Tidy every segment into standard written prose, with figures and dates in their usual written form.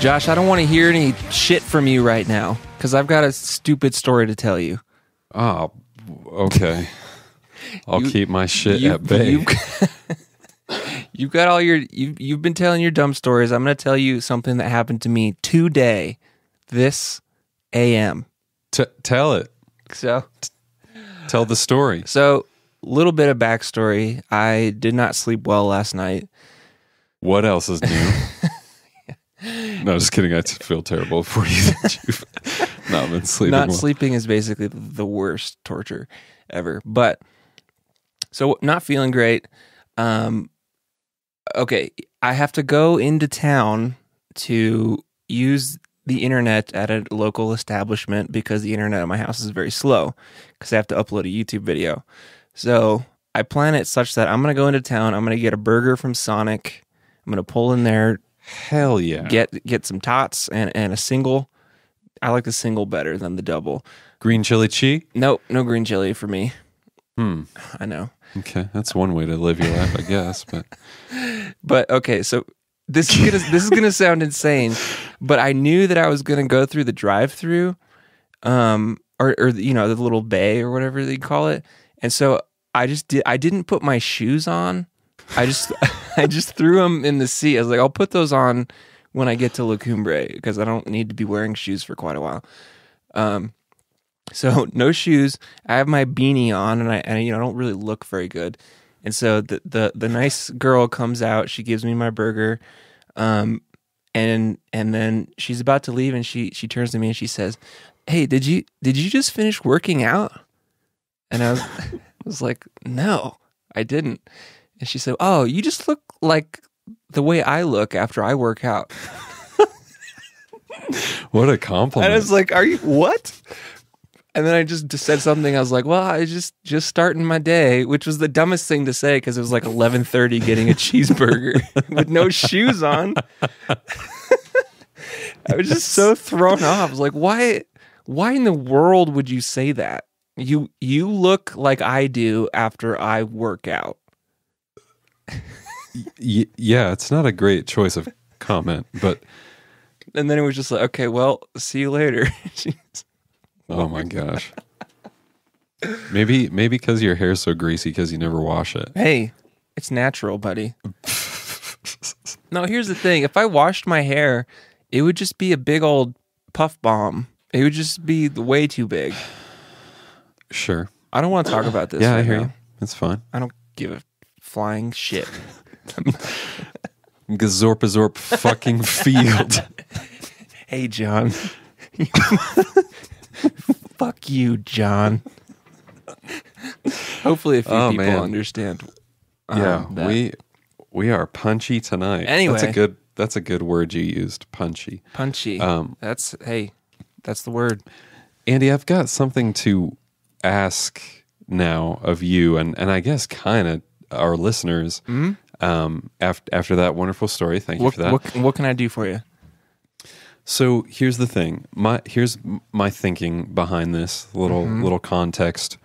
Josh, I don't want to hear any shit from you right now because I've got a stupid story to tell you. Oh, okay. I'll keep my shit at bay. You've got all your you've been telling your dumb stories. I'm going to tell you something that happened to me today, this AM. Tell it. So, tell the story. So, little bit of backstory. I did not sleep well last night. What else is new? No, just kidding. I feel terrible for you that you've not been sleeping well. Not sleeping is basically the worst torture ever. But, so not feeling great. Okay, I have to go into town to use the internet at a local establishment because the internet at my house is very slow because I have to upload a YouTube video. So I plan it such that I'm going to go into town. I'm going to get a burger from Sonic. I'm going to pull in there. Hell yeah. Get some tots and a single. I like the single better than the double. Green chili cheese? Nope, no green chili for me. I know. Okay, that's one way to live your life, I guess. But okay, so this is gonna sound insane, but I knew that I was gonna go through the drive-through, or you know, the little bay or whatever they call it, and so I didn't put my shoes on. I just threw them in the seat. I was like, I'll put those on when I get to La Cumbre because I don't need to be wearing shoes for quite a while. So no shoes. I have my beanie on, and I don't really look very good. And so the nice girl comes out. She gives me my burger, and then she's about to leave, and she turns to me and she says, "Hey, did you just finish working out?" And I was like, "No, I didn't." And she said, "Oh, you just look like the way I look after I work out." What a compliment. And I was like, "Are you what?" And then I just said something. I was like, "Well, I just starting my day," which was the dumbest thing to say because it was like 11:30 getting a cheeseburger with no shoes on. I was just so thrown off. I was like, "Why in the world would you say that? You look like I do after I work out." Yeah, it's not a great choice of comment, but and then it was just like, "Okay, well, see you later." Oh my gosh. Maybe because your hair's so greasy because you never wash it. Hey, it's natural, buddy. No, here's the thing. If I washed my hair, it would just be a big old puff bomb. It would just be way too big. Sure. I don't want to talk about this. Yeah, right I hear now. you. It's fine. I don't give a flying shit. Gazorpazorp fucking field. Hey, John. Fuck you, John. Hopefully a few people understand. Yeah, that. we are punchy tonight. Anyway, that's a good word you used, punchy. Punchy. That's the word. Andy, I've got something to ask now of you, and I guess kind of our listeners. Mm-hmm. After that wonderful story, thank you for that. What can I do for you? So here's the thing. Here's my thinking behind this little context.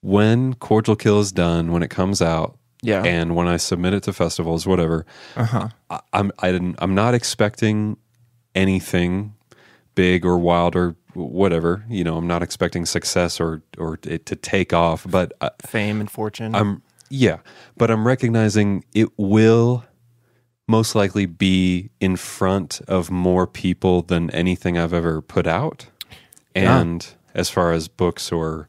When Cordial Kill is done, when it comes out, and when I submit it to festivals, whatever, I'm not expecting anything big or wild or whatever. You know, I'm not expecting success or it to take off, but fame and fortune. But I'm recognizing it will most likely be in front of more people than anything I've ever put out. And as far as books or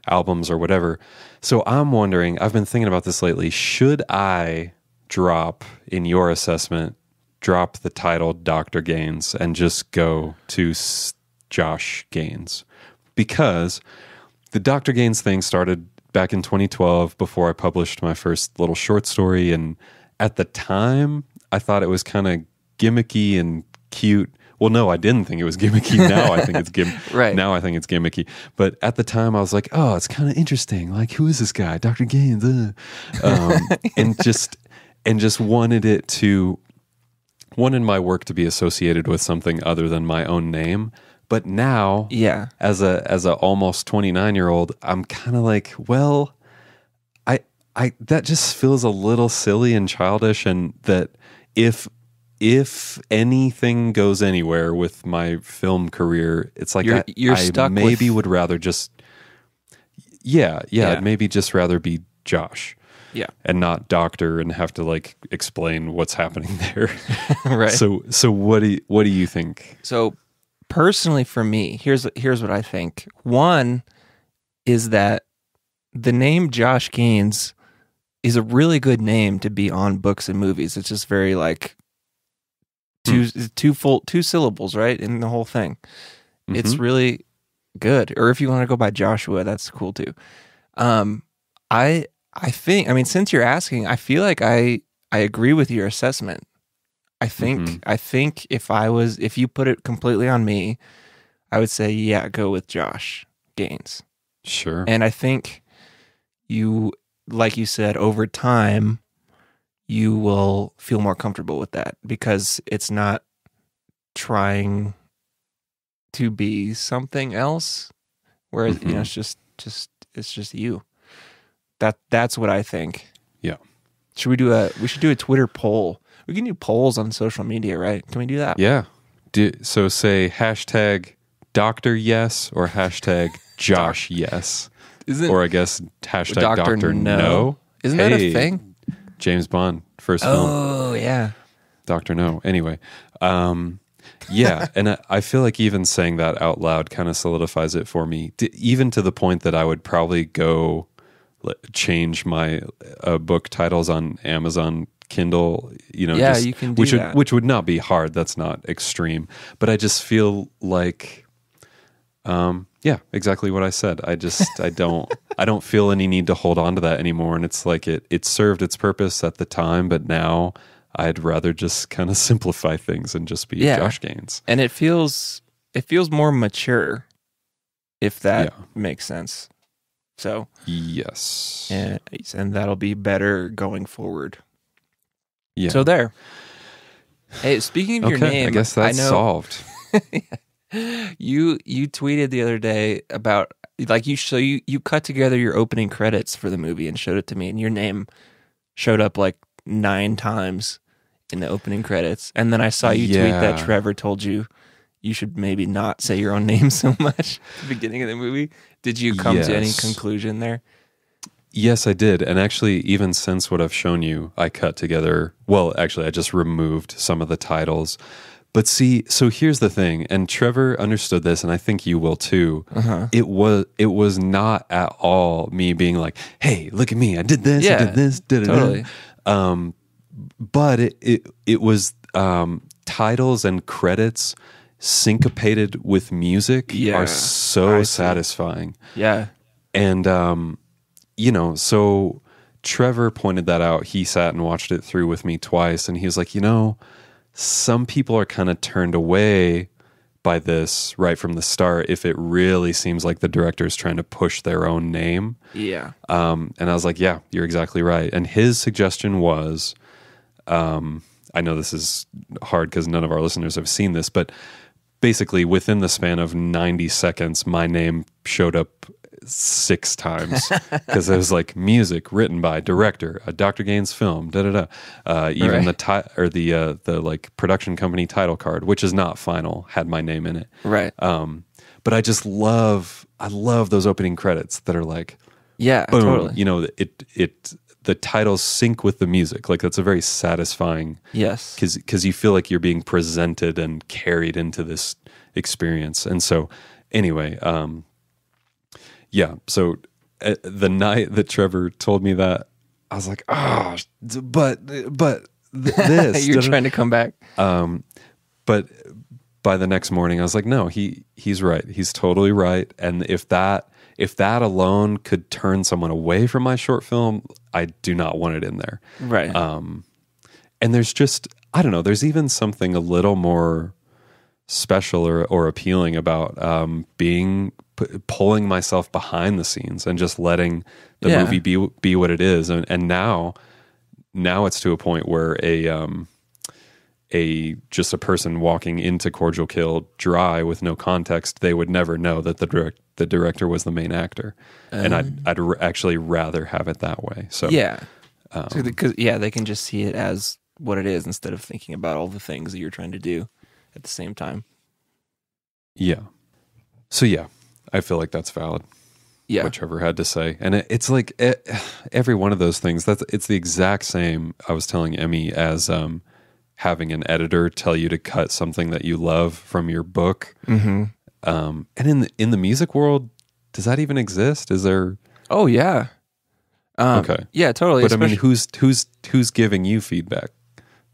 albums or whatever. So I'm wondering, I've been thinking about this lately, should I drop, in your assessment, drop the title Dr. Gaines and just go to Josh Gaines? Because the Dr. Gaines thing started back in 2012 before I published my first little short story, and at the time I thought it was kind of gimmicky and cute. Well, no, I didn't think it was gimmicky. Now I think it's right. Now I think it's gimmicky. But at the time, I was like, "Oh, it's kind of interesting. Like, who is this guy, Dr. Gaines?" And just wanted my work to be associated with something other than my own name. But now, as a almost 29-year-old, I'm kind of like, well, I that just feels a little silly and childish, and that if if anything goes anywhere with my film career, it's like you're I stuck maybe with... would rather just I'd maybe just rather be Josh. Yeah. And not doctor and have to like explain what's happening there. Right. So what do you think? So personally for me, here's what I think. One is that the name Josh Gaines is a really good name to be on books and movies. It's just very like two syllables, right? In the whole thing. Mm-hmm. It's really good. Or if you want to go by Joshua, that's cool too. I think, I mean, since you're asking, I feel like I agree with your assessment. I think if you put it completely on me, I would say, yeah, go with Josh Gaines. Sure. And I think you, like you said, over time, you will feel more comfortable with that because it's not trying to be something else. Whereas, it's just you. That's what I think. Yeah. We should do a Twitter poll. We can do polls on social media, right? Can we do that? Yeah. So say hashtag Dr. Yes or hashtag Josh Yes. Or I guess hashtag Dr. No. Isn't that a thing? James Bond, first film. Oh, yeah. Dr. No. Anyway. Yeah. And I feel like even saying that out loud kind of solidifies it for me, even to the point that I would probably go change my book titles on Amazon Kindle, you can do that. Which would not be hard. That's not extreme. But I just feel like, exactly what I said. I don't feel any need to hold on to that anymore. And it's like it served its purpose at the time, but now I'd rather just kind of simplify things and just be Josh Gaines. And it feels more mature, if that makes sense. So yes, and that'll be better going forward. Yeah. So there. Hey, speaking of your name, I guess that's solved. You tweeted the other day about like you cut together your opening credits for the movie and showed it to me, and your name showed up like 9 times in the opening credits, and then I saw you tweet that Trevor told you should maybe not say your own name so much at the beginning of the movie. Did you come to any conclusion there? Yes, I did. And actually, even since what I've shown you, I cut together... Well, actually, I just removed some of the titles. But see, so here's the thing, and Trevor understood this, and I think you will too. Uh-huh. It was not at all me being like, hey, look at me, I did this, I did this, totally. But it was titles and credits syncopated with music are so satisfying. Yeah. And, so Trevor pointed that out. He sat and watched it through with me twice, and he was like, some people are kind of turned away by this right from the start if it really seems like the director is trying to push their own name. Yeah. And I was like, yeah, you're exactly right. And his suggestion was, I know this is hard because none of our listeners have seen this, but basically within the span of 90 seconds, my name showed up 6 times because it was like music written by director, a Dr. Gaines film, even the like production company title card, which is not final, had my name in it. Right. But I just love those opening credits that are like, yeah, boom, totally. The titles sync with the music. Like that's a very satisfying, yes, because you feel like you're being presented and carried into this experience. And so anyway, so the night that Trevor told me that, I was like, but this. You're trying to come back. But by the next morning, I was like, no, he's right. He's totally right. And if that alone could turn someone away from my short film, I do not want it in there. Right. And there's just, I don't know, there's even something a little more special or appealing about pulling myself behind the scenes and just letting the movie be what it is. And now it's to a point where just a person walking into Cordial Kill dry with no context, they would never know that the director was the main actor. And I'd actually rather have it that way. So yeah, because they can just see it as what it is instead of thinking about all the things that you're trying to do at the same time. Yeah. So yeah, I feel like that's valid. Yeah. What Trevor had to say. And it's like every one of those things, it's the exact same, I was telling Emmy, as having an editor tell you to cut something that you love from your book. Mm-hmm. And in the music world, does that even exist? Is there? Oh yeah. Okay. Yeah, totally. But I mean, who's giving you feedback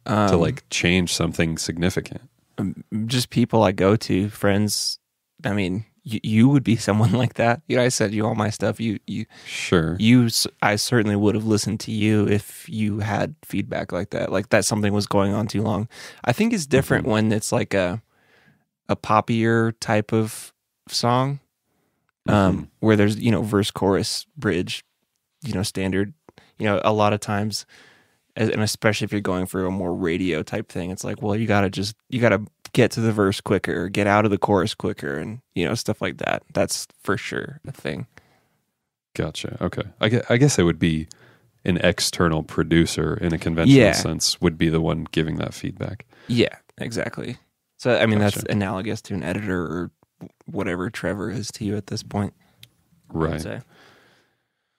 to like change something significant? Just people I go to, friends. I mean, you would be someone like that. You know, I sent you all my stuff. Sure. I certainly would have listened to you if you had feedback like that. Like that something was going on too long. I think it's different when it's like a poppier type of song, where there's, you know, verse, chorus, bridge, you know, standard. You know, a lot of times, and especially if you're going for a more radio type thing, it's like, well, you gotta get to the verse quicker, or get out of the chorus quicker, and, you know, stuff like that. That's for sure a thing. Gotcha. Okay. I guess it would be an external producer in a conventional sense would be the one giving that feedback. Yeah, exactly. So, I mean, Gotcha. That's analogous to an editor or whatever Trevor is to you at this point. Right. I'd say.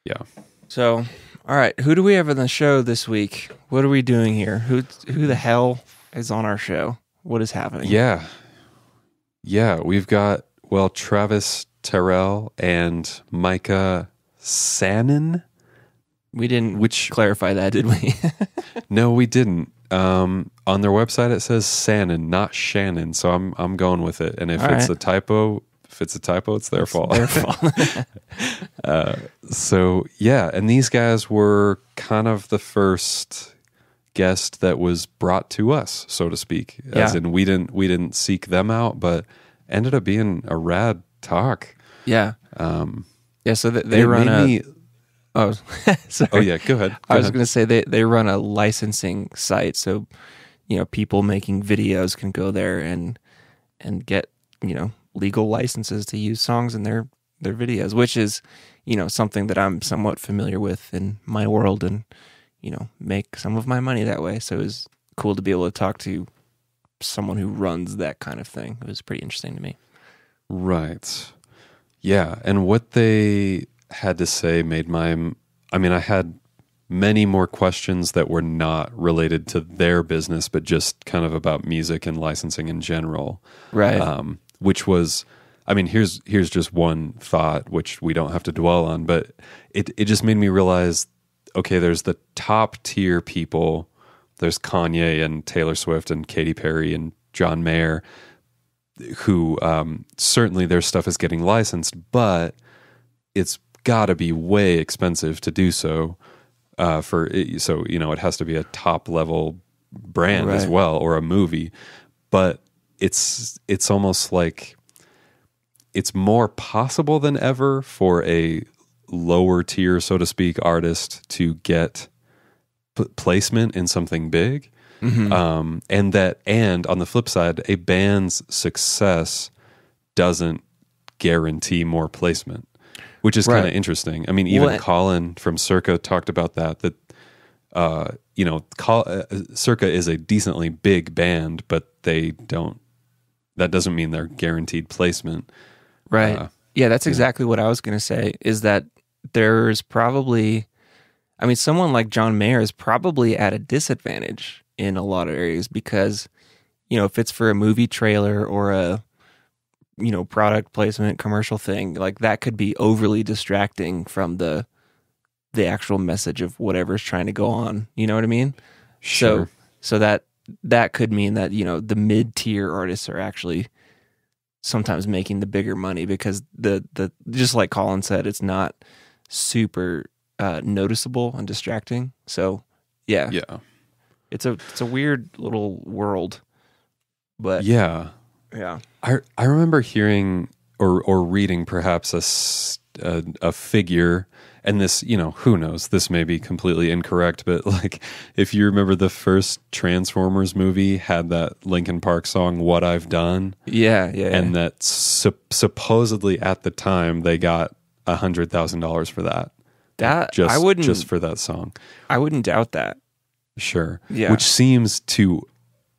Yeah. So, all right, who do we have on the show this week? What are we doing here? Who the hell is on our show? What is happening? Yeah, we've got, Travis, Terrell, and Micah Sannan. We didn't clarify that, did we? No, we didn't. On their website it says Sannan, not Shannon, so I'm going with it. And if it's a typo, it's their fault. Their fault. So yeah, and these guys were kind of the first guest that was brought to us, so to speak. As in, we didn't seek them out, but ended up being a rad talk. Yeah. So they run Oh, sorry. Oh yeah, go ahead. I was going to say they run a licensing site, so, you know, people making videos can go there and get, you know, legal licenses to use songs in their videos, which is, you know, something that I'm somewhat familiar with in my world, and, you know, make some of my money that way. So it was cool to be able to talk to someone who runs that kind of thing. It was pretty interesting to me. Right. Yeah, and what they had to say I had many more questions that were not related to their business, but just kind of about music and licensing in general. Right. Which was, here's just one thought, which we don't have to dwell on, but it just made me realize, okay, there's the top tier people. There's Kanye and Taylor Swift and Katy Perry and John Mayer, who certainly their stuff is getting licensed, but it's got to be way expensive to do so. So you know, it has to be a top level brand as well, or a movie. But it's almost like it's more possible than ever for a lower tier, so to speak, artist to get placement in something big. Mm-hmm. And on the flip side, a band's success doesn't guarantee more placement, which is kind of interesting. I mean, even Colin from Circa talked about that Circa is a decently big band, but that doesn't mean they're guaranteed placement. Right. That's exactly what I was going to say, is that there's probably, someone like John Mayer is probably at a disadvantage in a lot of areas, because, you know, if it's for a movie trailer or a, you know, product placement commercial thing, like that could be overly distracting from the actual message of whatever's trying to go on. You know what I mean? Sure. So that could mean that, you know, the mid-tier artists are actually sometimes making the bigger money, because the just like Colin said, it's not super noticeable and distracting. So yeah, it's a weird little world, but yeah. I remember hearing or reading perhaps a figure, and this, you know, who knows, this may be completely incorrect, but like, if you remember the first Transformers movie had that Linkin Park song "What I've Done," and that supposedly at the time they got $100,000 for that. Just for that song. I wouldn't doubt that. Sure. Yeah. Which seems to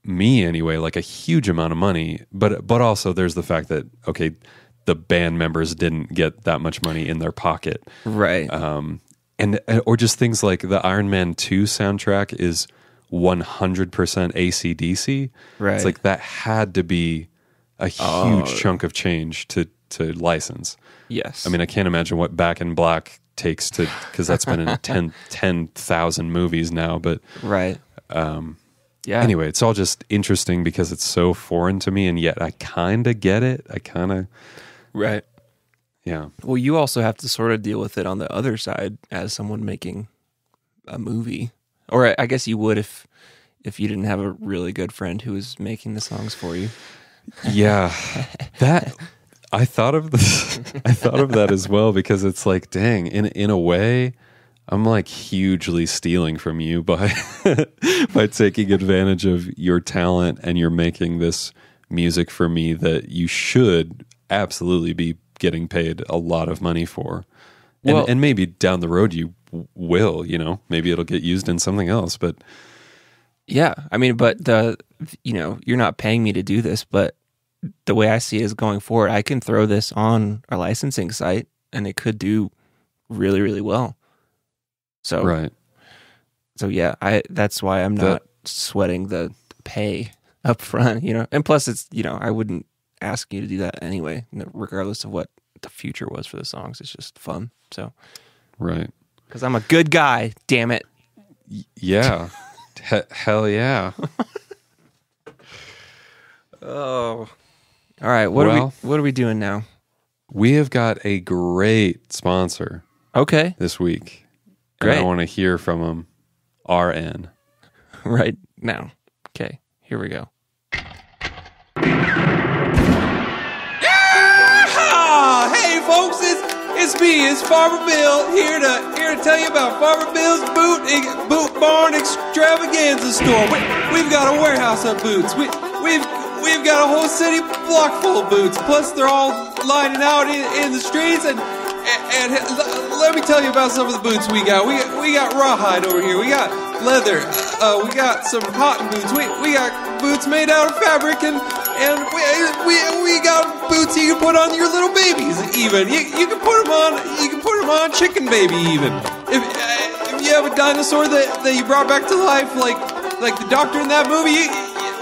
me anyway like a huge amount of money, but also there's the fact that okay, the band members didn't get that much money in their pocket. Right. And or just things like the Iron Man 2 soundtrack is 100% AC/DC. Right. It's like that had to be a huge chunk of change to license. Yes. I mean, I can't imagine what Back in Black takes to, because that's been in 10,000 movies now. But right. Yeah. Anyway, it's all just interesting because it's so foreign to me, and yet I kind of get it. I kind of right. Yeah. Well, you also have to sort of deal with it on the other side as someone making a movie, or I guess you would if you didn't have a really good friend who was making the songs for you. Yeah, that I thought of this. I thought of that as well because it's like, dang, in a way, I'm like hugely stealing from you by by taking advantage of your talent, and you're making this music for me that you should absolutely be getting paid a lot of money for. Well, and maybe down the road you will, maybe it'll get used in something else, but yeah, I mean, but you're not paying me to do this, but the way I see it is going forward, I can throw this on our licensing site and it could do really, really well. So, right. So yeah, that's why I'm not sweating the pay up front, and plus it's, I wouldn't ask you to do that anyway, regardless of what the future was for the songs. It's just fun. So, right. Because I'm a good guy, damn it. Yeah. Hell yeah. Oh. All right, what are we doing now? We have got a great sponsor. Okay. This week. Great. And I want to hear from them. RN. Right now. Okay, here we go. Hey folks, it's me, it's Farmer Bill, here to tell you about Farmer Bill's boot barn extravaganza store. We've got a warehouse of boots. We've got a whole city block full of boots. Plus they're all lining out in the streets, and let me tell you about some of the boots we got. We got rawhide over here. We got leather. We got some cotton boots. We got boots made out of fabric, and we got boots you can put on your little babies. Even you can put them on. You can put them on chicken baby. Even if you have a dinosaur that you brought back to life, like the doctor in that movie.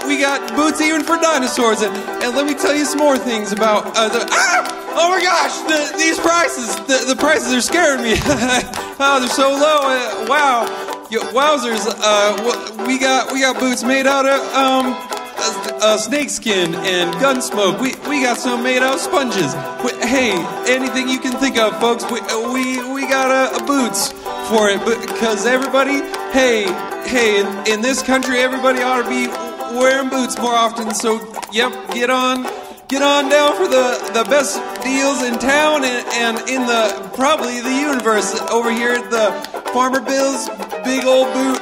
We got boots even for dinosaurs, and let me tell you some more things about oh my gosh, these prices, the prices are scaring me. Oh, they're so low. Wow, wowzers. We got boots made out of snake skin and gun smoke. We got some made out of sponges. Hey, anything you can think of, folks. We got a boots for it, because everybody, hey, in this country, everybody ought to be wearing boots more often. So, yep, get on down for the best deals in town and in probably the universe over here at the Farmer Bill's big old boot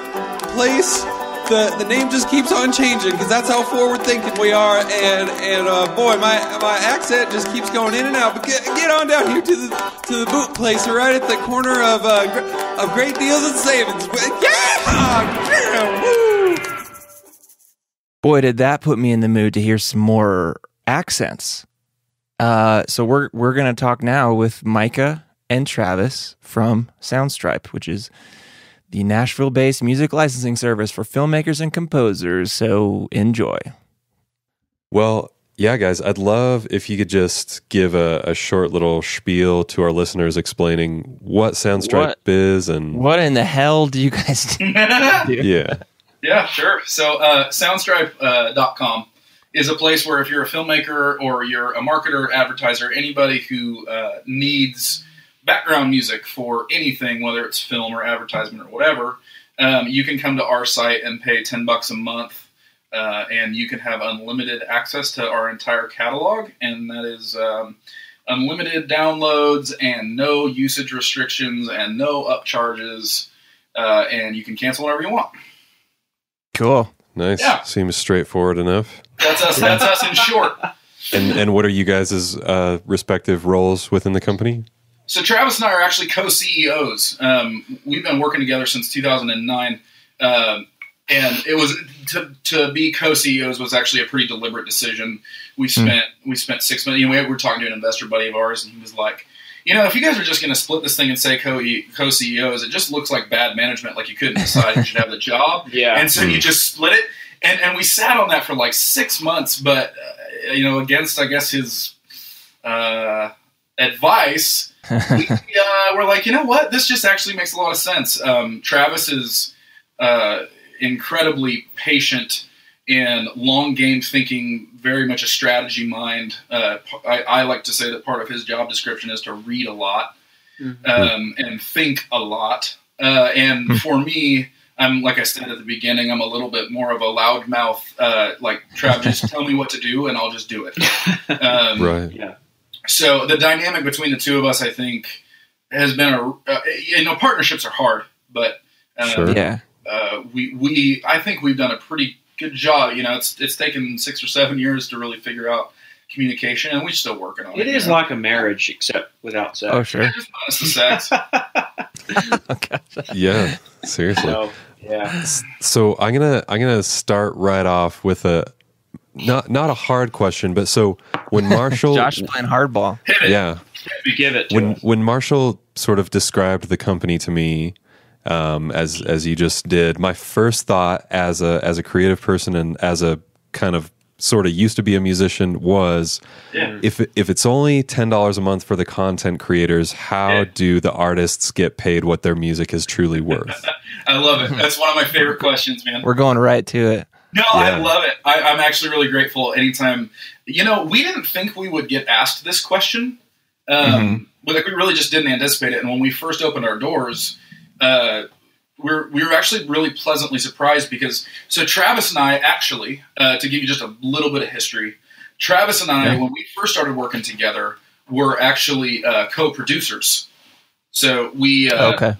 place. The name just keeps on changing because that's how forward thinking we are, and boy, my accent just keeps going in and out. But get on down here to the boot place right at the corner of Great Deals and Savings. Yeah, woo! Boy, did that put me in the mood to hear some more accents. So we're going to talk now with Micah and Travis from Soundstripe, which is the Nashville-based music licensing service for filmmakers and composers. So enjoy. Well, yeah, guys, I'd love if you could just give a short little spiel to our listeners explaining what Soundstripe is and what in the hell do you guys do? Yeah. Yeah, sure. So Soundstripe.com is a place where if you're a filmmaker or you're a marketer, advertiser, anybody who needs background music for anything, whether it's film or advertisement or whatever, you can come to our site and pay $10 a month, and you can have unlimited access to our entire catalog, and that is unlimited downloads and no usage restrictions and no upcharges, and you can cancel whenever you want. Cool. Nice. Yeah. Seems straightforward enough. That's us in short. And what are you guys' respective roles within the company? So Travis and I are actually co-CEOs. We've been working together since 2009. And it was to be co-CEOs was actually a pretty deliberate decision. We spent 6 months. We were talking to an investor buddy of ours, and he was like, if you guys are just going to split this thing and say co-CEOs, it just looks like bad management. Like you couldn't decide who should have the job. Yeah. And so you just split it. And we sat on that for like 6 months, but against I guess his advice, we're like, you know what? This just actually makes a lot of sense. Travis is incredibly patient and long game thinking, very much a strategy mind. I like to say that part of his job description is to read a lot and think a lot. And for me, I'm like I said at the beginning, I'm a little bit more of a loudmouth. Like Trav, just tell me what to do and I'll just do it. Right. Yeah. So the dynamic between the two of us, I think, has been partnerships are hard, but sure. Yeah. I think we've done a pretty good job. It's taken 6 or 7 years to really figure out communication, and we're still working on it. It is like a marriage, except without sex. Oh, sure. Yeah, just minus the sex. Yeah, seriously. So, yeah. So I'm gonna start right off with a not a hard question, but so when Marshall Josh playing hardball. Yeah. Give it to him. When Marshall sort of described the company to me, as you just did, my first thought as a creative person and as a kind of sort of used to be a musician was, if it's only $10 a month for the content creators, how do the artists get paid what their music is truly worth? I love it. That's one of my favorite questions, man. We're going right to it. No, I love it. I'm actually really grateful anytime. We didn't think we would get asked this question. But we really just didn't anticipate it. And when we first opened our doors, we were actually really pleasantly surprised because Travis and I actually, to give you just a little bit of history, Travis and I, when we first started working together, were actually co-producers. So we, so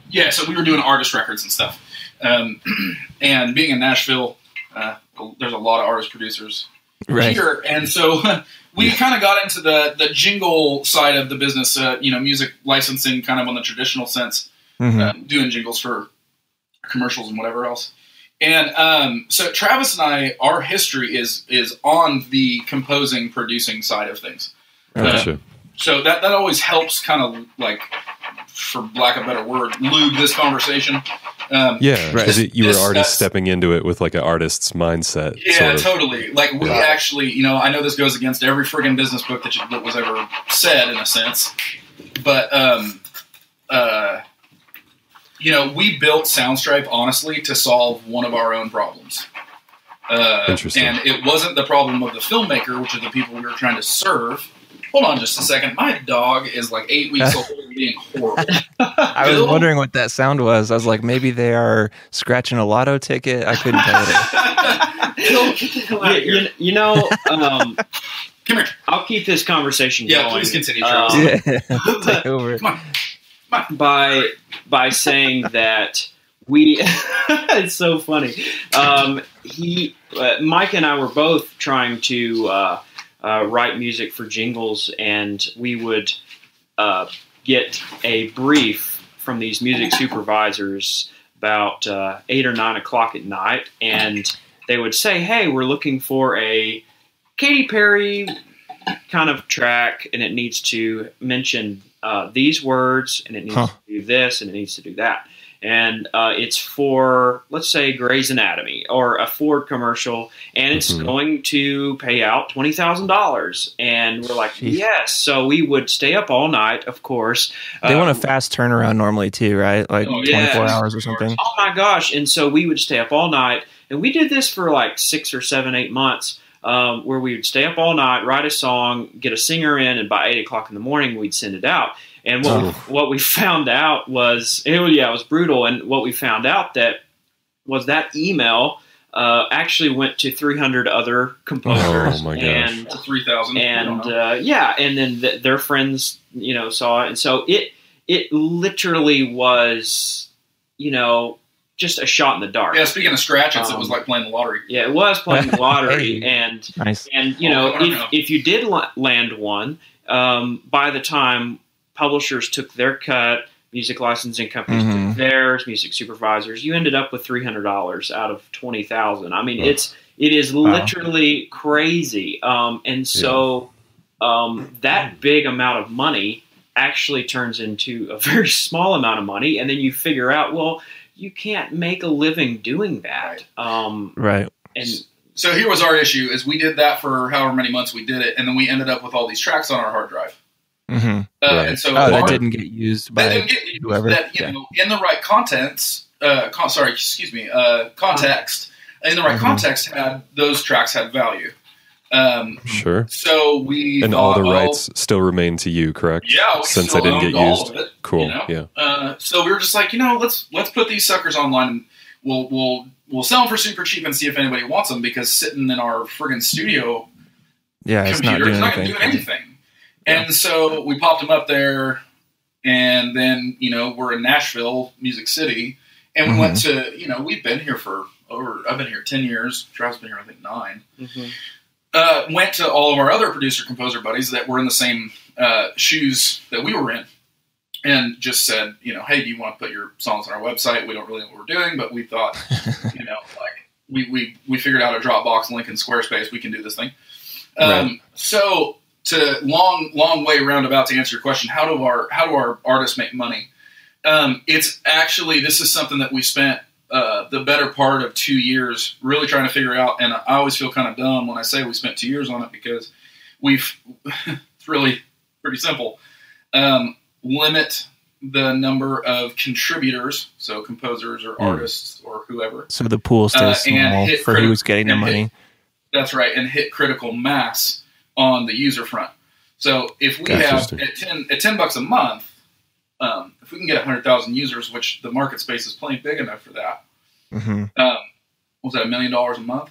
we were doing artist records and stuff. And being in Nashville, there's a lot of artist producers here, and so we kind of got into the jingle side of the business, music licensing, kind of on the traditional sense, doing jingles for commercials and whatever else. And so Travis and I, our history is on the composing, producing side of things. Gotcha. So that always helps, kind of like, for lack of a better word, lube this conversation. Because you were already stepping into it with like an artist's mindset. Yeah, sort of. Totally. Like we actually, I know this goes against every friggin' business book that was ever said in a sense, but we built Soundstripe honestly to solve one of our own problems. Interesting. And it wasn't the problem of the filmmaker, which are the people we were trying to serve. Hold on just a second. My dog is like 8 weeks old and being horrible. I was wondering what that sound was. I was like, maybe they are scratching a lotto ticket. I couldn't tell it. Come here. I'll keep this conversation going. Yeah, please continue, Charles. Take over. Come on. By saying that we, it's so funny. Mike and I were both trying to write music for jingles, and we would get a brief from these music supervisors about 8 or 9 o'clock at night, and they would say, hey, we're looking for a Katy Perry kind of track, and it needs to mention these words, and it needs to do this, and it needs to do that. And it's for, let's say, Grey's Anatomy or a Ford commercial, and it's going to pay out $20,000. And we're like, yes. So we would stay up all night, of course. They want a fast turnaround normally too, right? Like 24 hours or something. Oh, my gosh. And so we would stay up all night. And we did this for like 6 or 7, 8 months, where we would stay up all night, write a song, get a singer in, and by 8 o'clock in the morning, we'd send it out. And what we found out was, it was brutal. And what we found out that email actually went to 300 other composers. Oh my gosh! And to 3,000. And and then their friends, saw it. And so it literally was, just a shot in the dark. Yeah. Speaking of scratches, it was like playing the lottery. Yeah, it was playing the lottery. And nice. And if you did land one, by the time publishers took their cut, music licensing companies did theirs, music supervisors. You ended up with $300 out of 20,000. I mean, it is literally crazy. And so that big amount of money actually turns into a very small amount of money, and then you figure out, well, you can't make a living doing that. Right. And so here was our issue: is we did that for however many months we did it, and then we ended up with all these tracks on our hard drive. And so that didn't get used by whoever. That, you know, in the right context, context. In the right context, those tracks had value. Sure. So we and all the rights still remain to you, correct? Yeah, since they didn't get used. Of it, cool. You know? Yeah. So we were just like, let's put these suckers online, and we'll sell them for super cheap and see if anybody wants them, because sitting in our friggin' studio it's computer is not going to do anything. And so we popped them up there, and then we're in Nashville, Music City, and we went to we've been here I've been here 10 years. Travis been here I think 9. Went to all of our other producer-composer buddies that were in the same shoes that we were in, and just said, hey, do you want to put your songs on our website? We don't really know what we're doing, but we thought, we figured out a Dropbox link in Squarespace. We can do this thing. So to long way roundabout to answer your question, how do our artists make money? It's actually, this is something that we spent the better part of 2 years really trying to figure out, and I always feel kind of dumb when I say we spent 2 years on it, because it's really pretty simple. Limit the number of contributors, so composers or artists or whoever. So the pool stays small for who's getting the money. That's right, and hit critical mass on the user front. So if we have at $10 a month, if we can get 100,000 users, which the market space is plenty big enough for that, was that $1 million a month?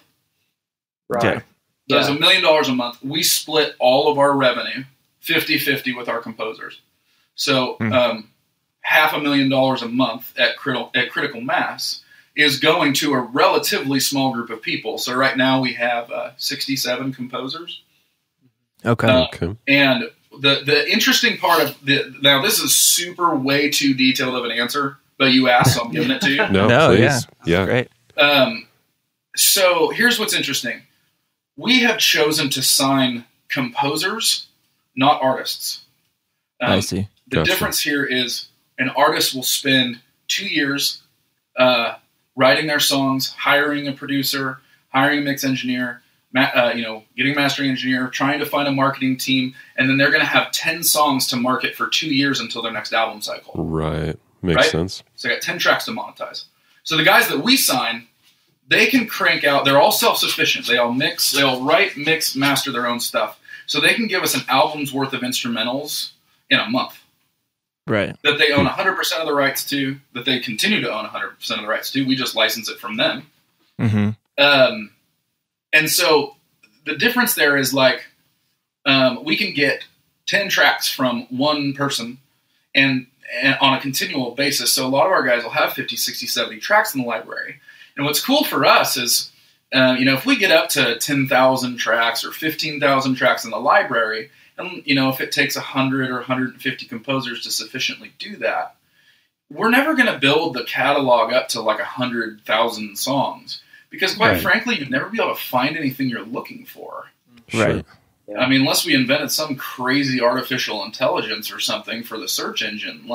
Right. So it's $1 million a month. We split all of our revenue 50-50 with our composers. So $500,000 a month at critical mass is going to a relatively small group of people. So right now we have 67 composers. Okay. And the interesting part of now this is super way too detailed of an answer, but you asked, so I'm giving it to you. No, please. Yeah. Great. So here's what's interesting. We have chosen to sign composers, not artists. I see. The difference here is an artist will spend 2 years writing their songs, hiring a producer, hiring a mix engineer, getting a mastering engineer, trying to find a marketing team, and then they're going to have 10 songs to market for 2 years until their next album cycle. Right. Makes sense. So they got 10 tracks to monetize. So the guys that we sign, they can crank out, they're all self-sufficient. They all write, mix, master their own stuff. So they can give us an album's worth of instrumentals in a month. Right. That they own 100% of the rights to, that they continue to own 100% of the rights to. We just license it from them. And so the difference there is we can get 10 tracks from one person and on a continual basis. So a lot of our guys will have 50, 60, 70 tracks in the library. And what's cool for us is, if we get up to 10,000 tracks or 15,000 tracks in the library, and, if it takes 100 or 150 composers to sufficiently do that, we're never going to build the catalog up to 100,000 songs. Because quite frankly, you'd never be able to find anything you're looking for. Right. Yeah. I mean, unless we invented some crazy artificial intelligence or something for the search engine,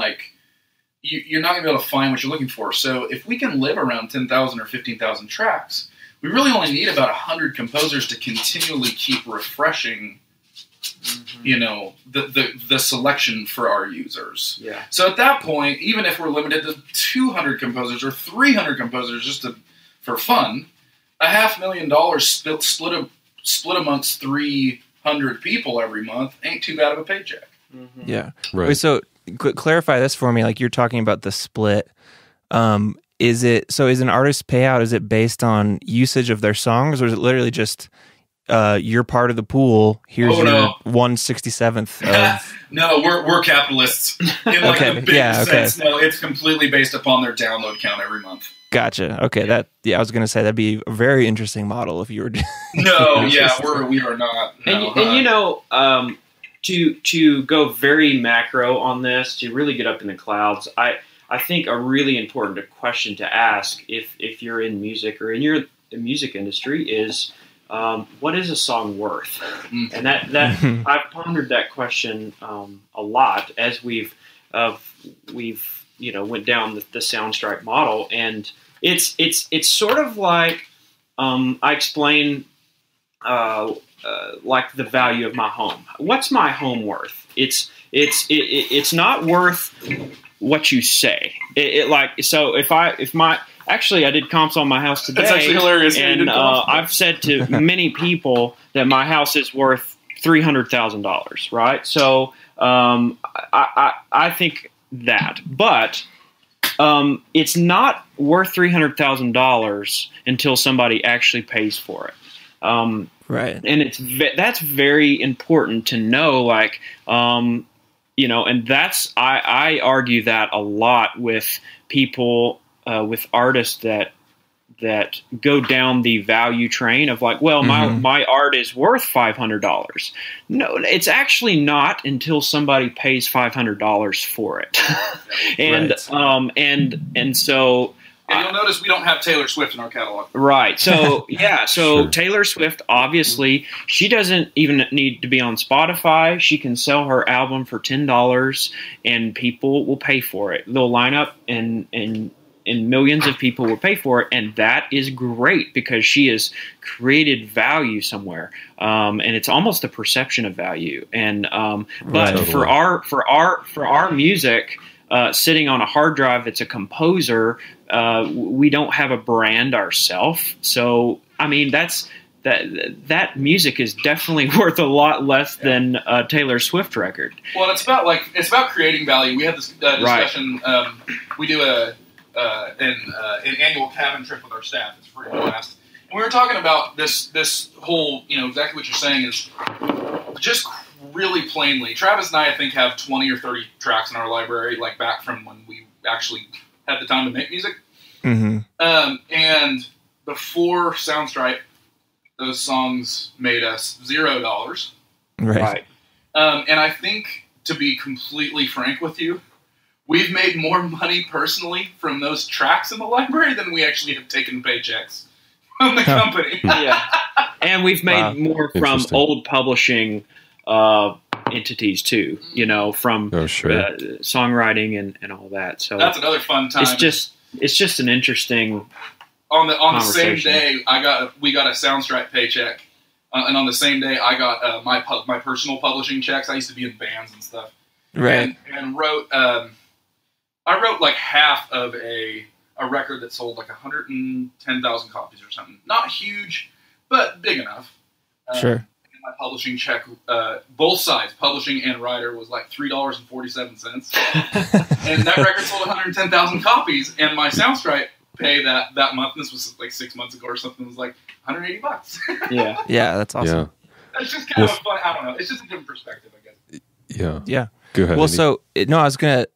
you're not going to be able to find what you're looking for. So if we can live around 10,000 or 15,000 tracks, we really only need about 100 composers to continually keep refreshing the selection for our users. Yeah. So at that point, even if we're limited to 200 composers or 300 composers just for fun, $500,000 split amongst 300 people every month ain't too bad of a paycheck. Yeah. Right. Wait, so clarify this for me. You're talking about the split. Is an artist's payout, is it based on usage of their songs, or is it literally just you're part of the pool, here's your 1/67th of... No, we're capitalists in the biggest sense. No, it's completely based upon their download count every month. Gotcha. Okay, I was going to say that'd be a very interesting model if you were... No, yeah, we are not. No, and to go very macro on this, to really get up in the clouds, I think a really important question to ask if you're in music or in the music industry is, what is a song worth? And that I've pondered that question a lot as we've went down the Soundstripe model, and it's sort of like I explain like the value of my home. What's my home worth? It's not worth what you say. Actually, I did comps on my house today. That's actually hilarious. And I've said to many people that my house is worth $300,000, right? So I think that. But it's not worth $300,000 until somebody actually pays for it. Right. And that's very important to know, like, and that's, I argue that a lot with people, with artists that go down the value train of like, well, my art is worth $500. No, it's actually not until somebody pays $500 for it. And so. And you'll notice we don't have Taylor Swift in our catalog. Right. So, Sure. Taylor Swift, obviously, she doesn't even need to be on Spotify. She can sell her album for $10 and people will pay for it. They'll line up and millions of people will pay for it. And that is great because she has created value somewhere. And it's almost a perception of value. And, but Totally. for our music, sitting on a hard drive that's a composer, we don't have a brand ourselves. So, I mean, that music is definitely worth a lot less than a Taylor Swift record. Well, it's about creating value. We had this discussion. Right. We do an annual cabin trip with our staff. It's free blast. And we were talking about this whole, exactly what you're saying is just really plainly. Travis and I think, have 20 or 30 tracks in our library, like back from when we actually had the time to make music. Mm-hmm. And before Soundstripe, those songs made us $0. Right. And I think, to be completely frank with you, we've made more money personally from those tracks in the library than we actually have taken paychecks from the company. Yeah. And we've made more from old publishing entities too, from songwriting and all that. So that's another fun time. It's just an interesting. On the same day, we got a Soundstripe paycheck, and on the same day I got my personal publishing checks. I used to be in bands and stuff, right? And wrote. I wrote like half of a record that sold like 110,000 copies or something. Not huge, but big enough. Sure. My publishing check, both sides, publishing and writer, was like $3.47, and that record sold 110,000 copies. And my Soundstripe pay that month, this was like 6 months ago or something, was like $180. Yeah, that's awesome. Yeah. It's just kind of fun. I don't know. It's just a different perspective, I guess. Yeah. Go ahead. Well, Andy. I was gonna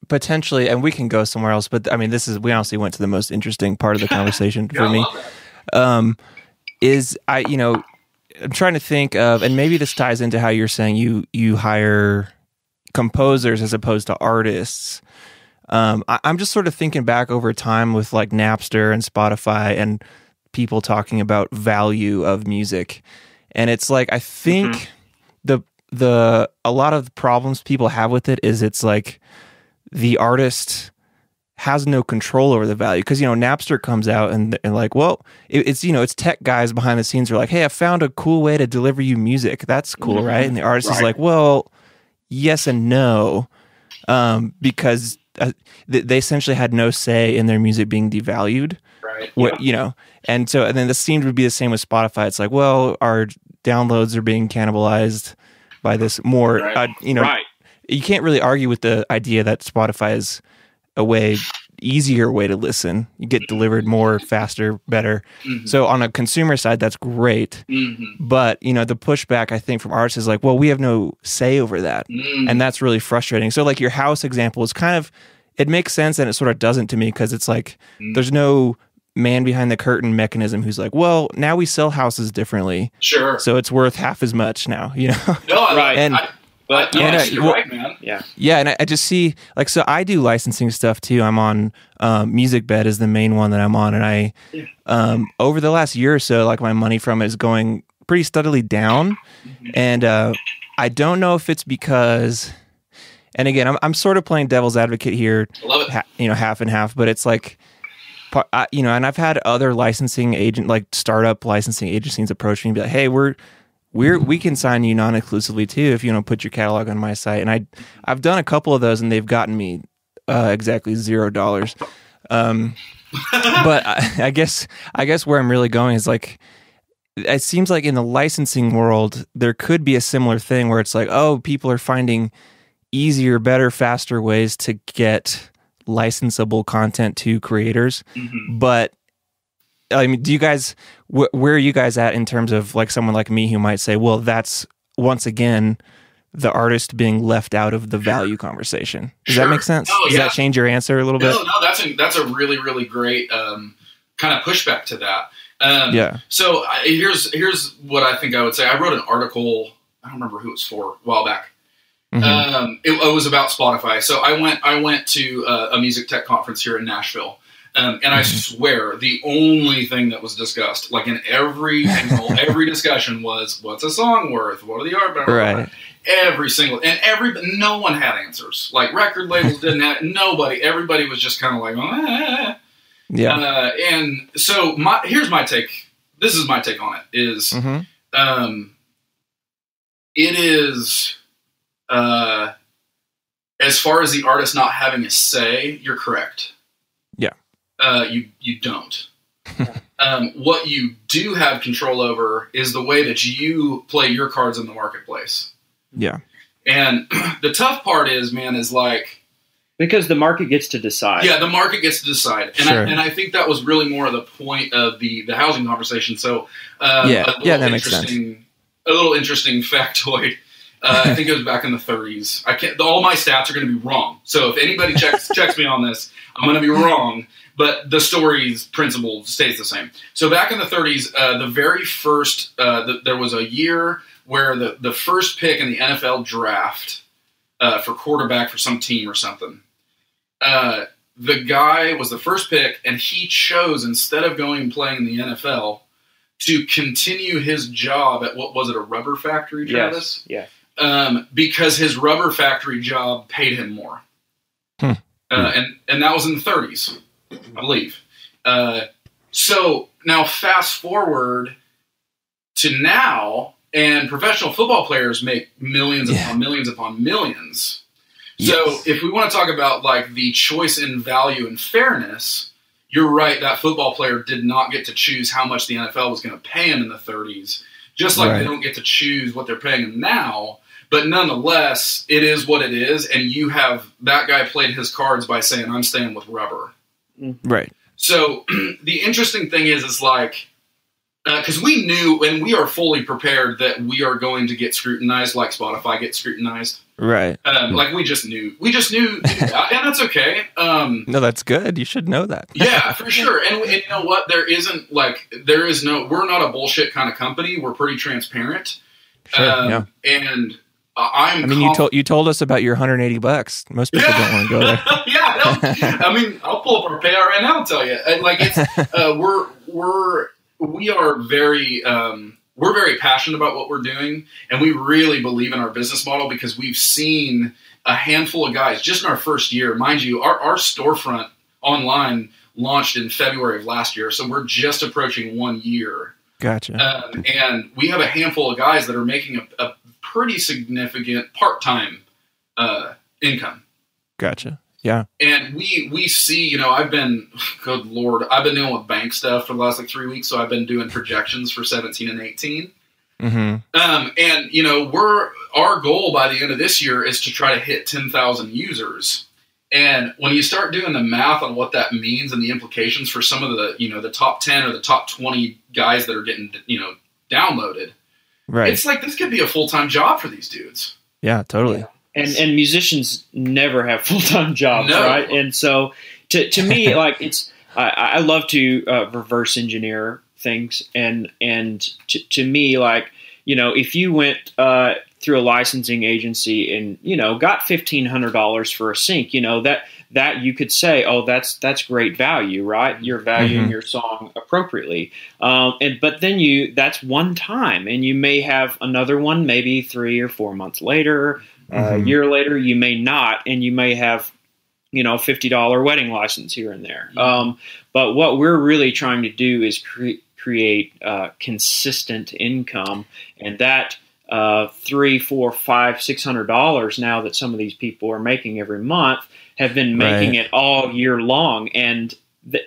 potentially, and we can go somewhere else, but I mean, we honestly went to the most interesting part of the conversation for me. I'm trying to think of, and maybe this ties into how you're saying you hire composers as opposed to artists. I'm just sort of thinking back over time with like Napster and Spotify and people talking about value of music. And it's like, I think a lot of the problems people have with it is it's like the artist has no control over the value, because Napster comes out and like, well, it's tech guys behind the scenes are like, hey, I found a cool way to deliver you music. That's cool, right? And the artist is like, well, yes and no, because they essentially had no say in their music being devalued, right? And then the scene would be the same with Spotify. It's like, well, our downloads are being cannibalized by this more, right. You can't really argue with the idea that Spotify is a easier way to listen. You get delivered more, faster, better. Mm-hmm. So on a consumer side, that's great. Mm-hmm. But, the pushback, I think, from artists is like, well, we have no say over that. Mm-hmm. And that's really frustrating. So like your house example is kind of, it makes sense and it sort of doesn't to me, because it's like, there's no man behind the curtain mechanism who's like, well, now we sell houses differently. Sure. So it's worth half as much now, No, right. But No, Yeah, you're well- right, man. Yeah, and I just see, like, so I do licensing stuff too. I'm on MusicBed is the main one that I'm on, and I over the last year or so, like, my money from it is going pretty steadily down, and I don't know if it's because, and again, I'm sort of playing devil's advocate here, I love it. half and half, but it's like, and I've had other licensing agent, like startup licensing agencies, approach me and be like, hey, we can sign you non-exclusively too if you don't put your catalog on my site. And I've done a couple of those and they've gotten me exactly $0. But I guess where I'm really going is, like, it seems like in the licensing world there could be a similar thing where it's like, oh, people are finding easier, better, faster ways to get licensable content to creators. But I mean, do you guys, where are you guys at in terms of, like, someone like me who might say, well, that's once again the artist being left out of the value conversation? Does that make sense? Oh, Does that change your answer a little bit? No, that's a really, really great kind of pushback to that. So here's what I think I would say. I wrote an article, I don't remember who it was for, a while back. It was about Spotify. So I went to a music tech conference here in Nashville. And I swear the only thing that was discussed, like in every angle, every discussion was, what's a song worth? What are the art? Right. Every single, no one had answers. Like, record labels didn't have, everybody was just kind of like, Yeah. and so here's my take. This is my take on it is, it is, as far as the artist not having a say, you're correct. You don't. What you do have control over is the way that you play your cards in the marketplace. Yeah. And the tough part is, man, is like, because the market gets to decide. Yeah, the market gets to decide. And I think that was really more of the point of the housing conversation. So that makes sense. A little interesting factoid. I think it was back in the 30s. All my stats are going to be wrong. So if anybody checks me on this, I'm going to be wrong. But the story's principle stays the same. So back in the 30s, the very first, there was a year where the first pick in the NFL draft for quarterback for some team or something, the guy was the first pick, and he chose, instead of going and playing in the NFL, to continue his job at, what was it, a rubber factory, Travis? Yes. Because his rubber factory job paid him more. And that was in the 30s. I believe. So now fast forward to now, and professional football players make millions upon millions upon millions. So if we want to talk about, like, the choice in value and fairness, you're right, that football player did not get to choose how much the NFL was going to pay him in the 30s, just like they don't get to choose what they're paying him now. But nonetheless, it is what it is, and you have that guy played his cards by saying, I'm staying with rubber. Right. So the interesting thing is like, because we knew, and we are fully prepared that we are going to get scrutinized like Spotify gets scrutinized. Right. Like we just knew, and that's okay. No, that's good. You should know that. Yeah, for sure. And you know what? We're not a bullshit kind of company. We're pretty transparent. Sure, And you told us about your $180. Most people don't want to go there. I'll pull up our payout right now and tell you. Like, it's we are very we're very passionate about what we're doing, and we really believe in our business model because we've seen a handful of guys just in our first year. Mind you, our storefront online launched in February of last year, so we're just approaching 1 year. Gotcha. And we have a handful of guys that are making a pretty significant part-time income. Gotcha. Yeah. And we see, good Lord, I've been dealing with bank stuff for the last 3 weeks, so I've been doing projections for 17 and 18. And our goal by the end of this year is to try to hit 10,000 users. And when you start doing the math on what that means and the implications for some of the, the top 10 or the top 20 guys that are getting, downloaded, right? It's like this could be a full-time job for these dudes. Yeah, totally. Yeah. And musicians never have full-time jobs, right? And so to me, like I love to reverse engineer things, and to me, like, if you went through a licensing agency and, got $1,500 for a sync, that you could say, oh, that's great value, right? You're valuing your song appropriately. But then that's one time, and you may have another one maybe 3 or 4 months later, a year later, you may not, and you may have, $50 wedding license here and there. But what we're really trying to do is create consistent income, and that $300, $400, $500, $600 now that some of these people are making every month have been making it all year long, and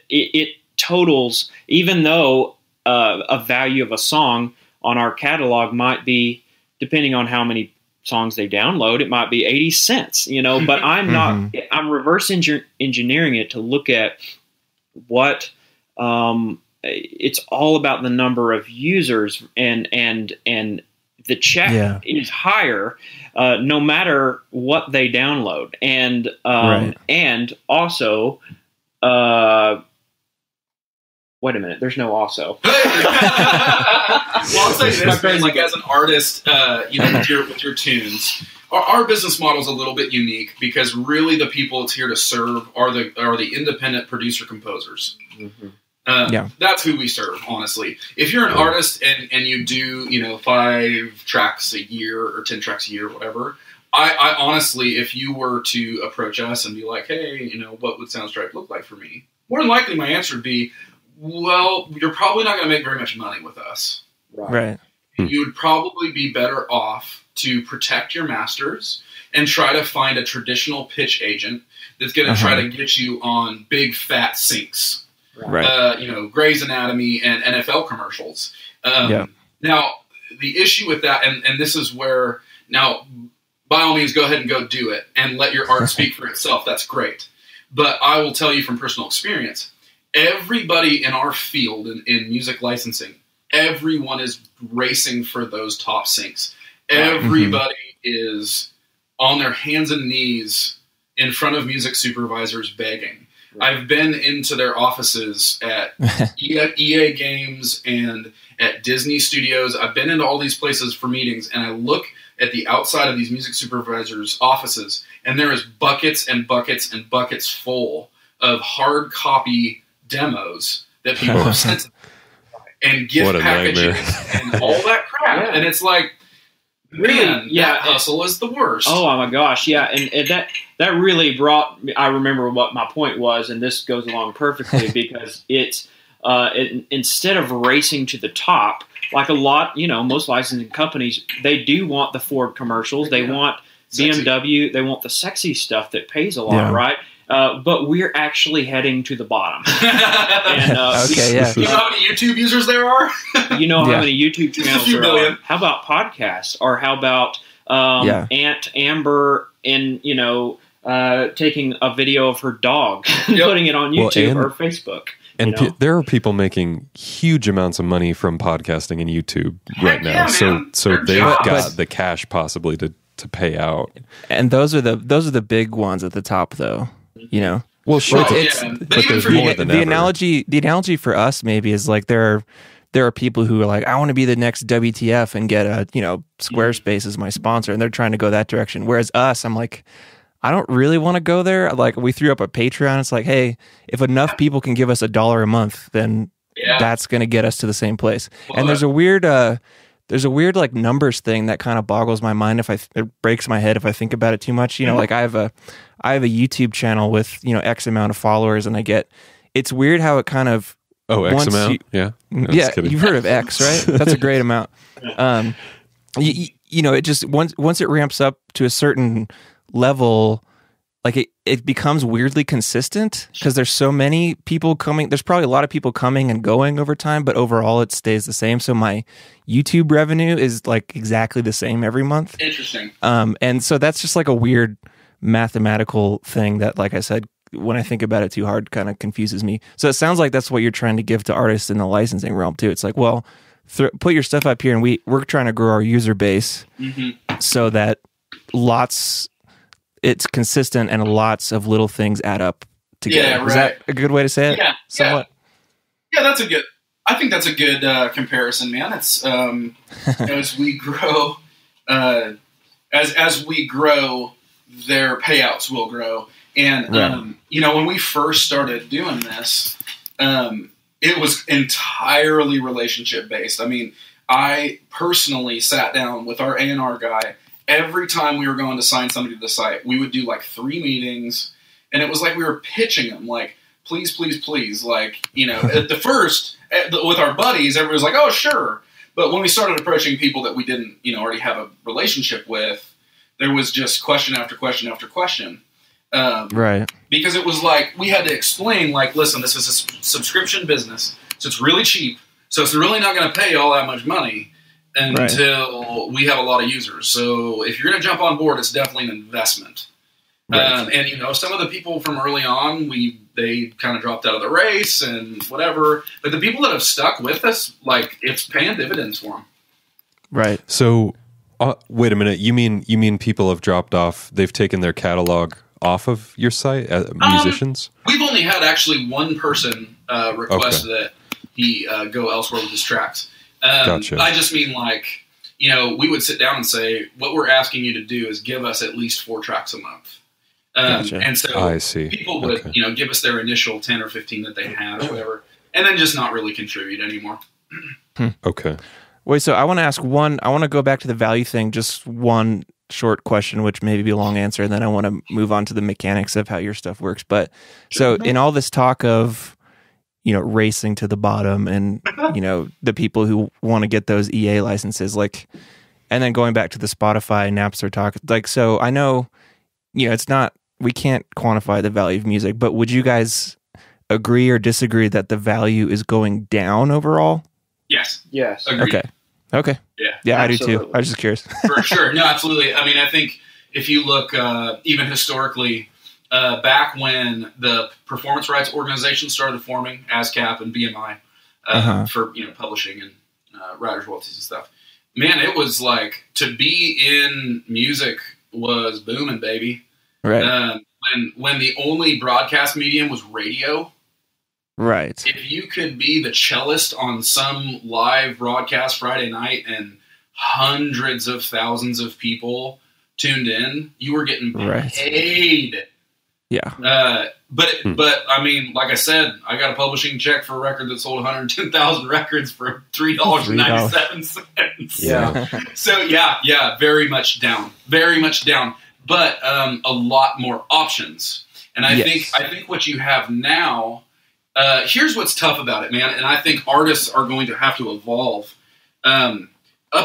it totals. Even though a value of a song on our catalog might be, depending on how many songs they download, it might be 80 cents. But I'm not. I'm reverse engineering it to look at what. It's all about the number of users, and the check is higher no matter what they download, and also wait a minute, there's no also. Well, I'll say this, man, like as an artist, with your tunes, our business model is a little bit unique because really the people it's here to serve are the independent producer composers. That's who we serve, honestly. If you're an artist and you do, 5 tracks a year or 10 tracks a year, or whatever, I honestly, if you were to approach us and be like, hey, what would Soundstripe look like for me? More than likely my answer would be, well, you're probably not going to make very much money with us. Right. You would probably be better off to protect your masters and try to find a traditional pitch agent that's going to try to get you on big fat syncs. Grey's Anatomy and NFL commercials. Now, the issue with that, and this is where, now, by all means, go ahead and go do it and let your art speak for itself. That's great. But I will tell you from personal experience, everybody in our field in music licensing, everyone is racing for those top syncs. Everybody is on their hands and knees in front of music supervisors begging. I've been into their offices at EA Games and at Disney Studios. I've been into all these places for meetings, and I look at the outside of these music supervisors' offices, and there is buckets and buckets and buckets full of hard copy demos that people have sent and gift packages and all that crap. And it's like, man, that hustle is the worst. Oh my gosh, yeah, and that really brought. I remember what my point was, and this goes along perfectly because it's instead of racing to the top, like a lot, most licensing companies, they do want the Ford commercials, they want BMW, they want the sexy stuff that pays a lot, right? But we're actually heading to the bottom. And, You know how many YouTube users there are? You know how many YouTube channels there are? How about podcasts? Or how about Aunt Amber and, taking a video of her dog and putting it on YouTube or Facebook? And there are people making huge amounts of money from podcasting and YouTube right now. So they've got the cash possibly to pay out. And those are the big ones at the top, though. Well, sure. But there's more than ever. The analogy for us maybe is like there are people who are like, I want to be the next WTF and get a Squarespace as my sponsor, and they're trying to go that direction. Whereas us, I'm like, I don't really want to go there. Like, we threw up a Patreon. It's like, hey, if enough people can give us $1 a month, then that's going to get us to the same place. Well, and there's a weird like numbers thing that kind of boggles my mind. It breaks my head if I think about it too much. Like I have a YouTube channel with X amount of followers, and it's weird how it kind of X amount. No, you've heard of X, right? That's a great amount. It just once it ramps up to a certain level, like it becomes weirdly consistent because there's so many people coming. There's probably a lot of people coming and going over time, but overall it stays the same. So my YouTube revenue is like exactly the same every month. Interesting. And so that's just like a weird mathematical thing that, like I said, when I think about it too hard, kind of confuses me. So it sounds like that's what you're trying to give to artists in the licensing realm too. It's like, well, put your stuff up here, and we're trying to grow our user base so that it's consistent and lots of little things add up together. Yeah, right. Is that a good way to say it? Yeah, somewhat. Yeah, I think that's a good comparison, man. It's as we grow as we grow, their payouts will grow. And you know, when we first started doing this, it was entirely relationship based. I mean, I personally sat down with our A&R guy. Every time we were going to sign somebody to the site, we would do like 3 meetings, and it was like we were pitching them, like, please, please, please. Like, you know, at the first, with our buddies, everybody was like, oh, sure. But when we started approaching people that we didn't, you know, already have a relationship with, there was just question after question after question. Right. Because it was like, we had to explain, like, listen, this is a subscription business, so it's really cheap. So it's really not going to pay all that much money until we have a lot of users. So if you're going to jump on board, it's definitely an investment. Right. And, you know, some of the people from early on, they kind of dropped out of the race and whatever. But the people that have stuck with us, like, it's paying dividends for them. Right. So, wait a minute. You mean people have dropped off? They've taken their catalog off of your site, musicians? We've only had actually one person request that he go elsewhere with his tracks. Gotcha. I just mean, like, you know, we would sit down and say, what we're asking you to do is give us at least 4 tracks a month. Gotcha. And so I see. people would, you know, give us their initial 10 or 15 that they had or whatever, and then just not really contribute anymore. Okay. Wait, so I want to go back to the value thing, just one short question, which maybe be a long answer, and then I want to move on to the mechanics of how your stuff works. But so in all this talk of, you know, racing to the bottom and, you know, the people who want to get those EA licenses, like, and then going back to the Spotify, Napster talk, like, so I know, you know, we can't quantify the value of music, but would you guys agree or disagree that the value is going down overall? Yes. Agreed. Okay. Yeah, absolutely. I do too. I was just curious. For sure. No, absolutely. I mean, I think if you look even historically, back when the performance rights organizations started forming, ASCAP and BMI, for, you know, publishing and writers' royalties and stuff, man, it was like, to be in music was booming, baby. Right. When the only broadcast medium was radio. Right. If you could be the cellist on some live broadcast Friday night and hundreds of thousands of people tuned in, you were getting paid. Yeah. But I mean, like I said, I got a publishing check for a record that sold 110,000 records for $3.97. Yeah. So yeah, very much down. But a lot more options. And I think what you have now, here's what's tough about it, man. And I think artists are going to have to evolve. Up,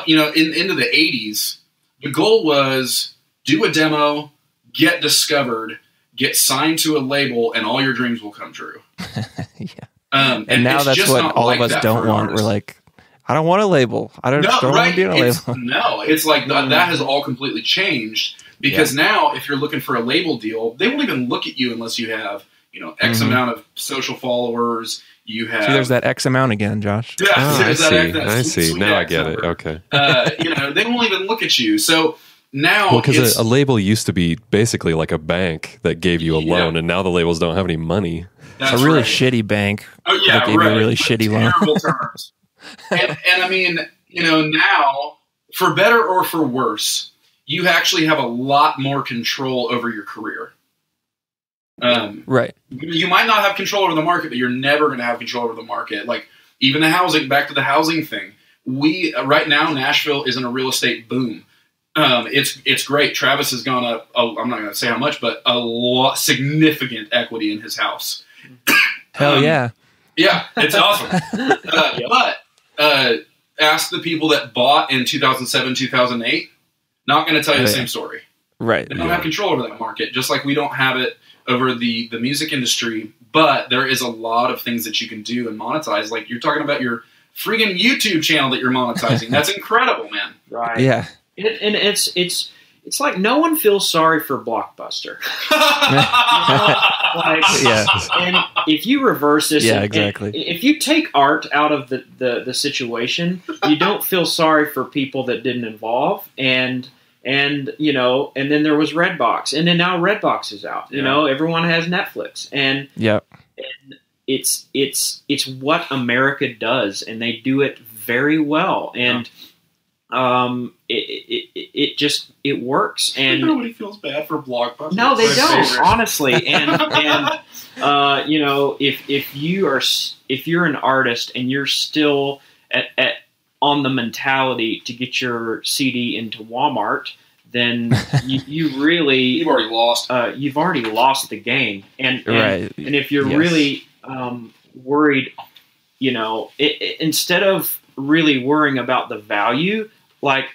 you know, into the 80s, the goal was do a demo, get discovered, get signed to a label, and all your dreams will come true. Yeah. And now that's what all of us don't want. We're like, I don't want a label. I don't want to be on a label. No, it's like that has all completely changed. Because now, if you're looking for a label deal, they won't even look at you unless you have, you know, X amount of social followers. You have. See, there's that X amount again, Josh. Yeah, I see. Sweet now I X get number. it. Okay. You know, they won't even look at you. So now, well, because a label used to be basically like a bank that gave you a loan, and now the labels don't have any money. That's a really shitty bank. Oh yeah, that gave you a really shitty loan. Terrible terms. and I mean, you know, now for better or for worse, you actually have a lot more control over your career. Right. You might not have control over the market, but you're never going to have control over the market. Like even the housing, back to the housing thing. We right now, Nashville is in a real estate boom. It's great. Travis has gone up. I'm not going to say how much, but a lot, significant equity in his house. Hell yeah. Yeah, it's awesome. But ask the people that bought in 2007, 2008. Not going to tell you the same story. Right. They don't have control over that market, just like we don't have it over the music industry. But there is a lot of things that you can do and monetize. Like you're talking about your freaking YouTube channel that you're monetizing. That's incredible, man. Right. Yeah. And it's like no one feels sorry for Blockbuster. And if you reverse this, exactly. If you take art out of the situation, you don't feel sorry for people that didn't involve, and you know, and then there was Redbox, and then now Redbox is out. You know, everyone has Netflix, and it's what America does, and they do it very well, and. it works. And nobody feels bad for Blockbuster. no, they It's my don't, favorite. honestly. And you know, if you're an artist and you're still on the mentality to get your CD into Walmart, then you've already lost. You've already lost the game. And if you're Yes. really worried, you know, instead of really worrying about the value, like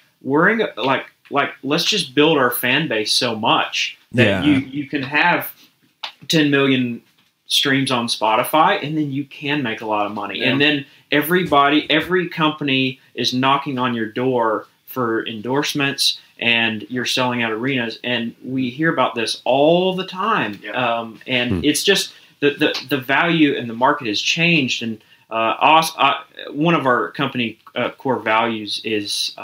let's just build our fan base so much that you can have 10 million streams on Spotify, and then you can make a lot of money. Yeah. And then every company is knocking on your door for endorsements, and you're selling out arenas. And we hear about this all the time. Yeah. It's just the value and the market has changed. And one of our company core values is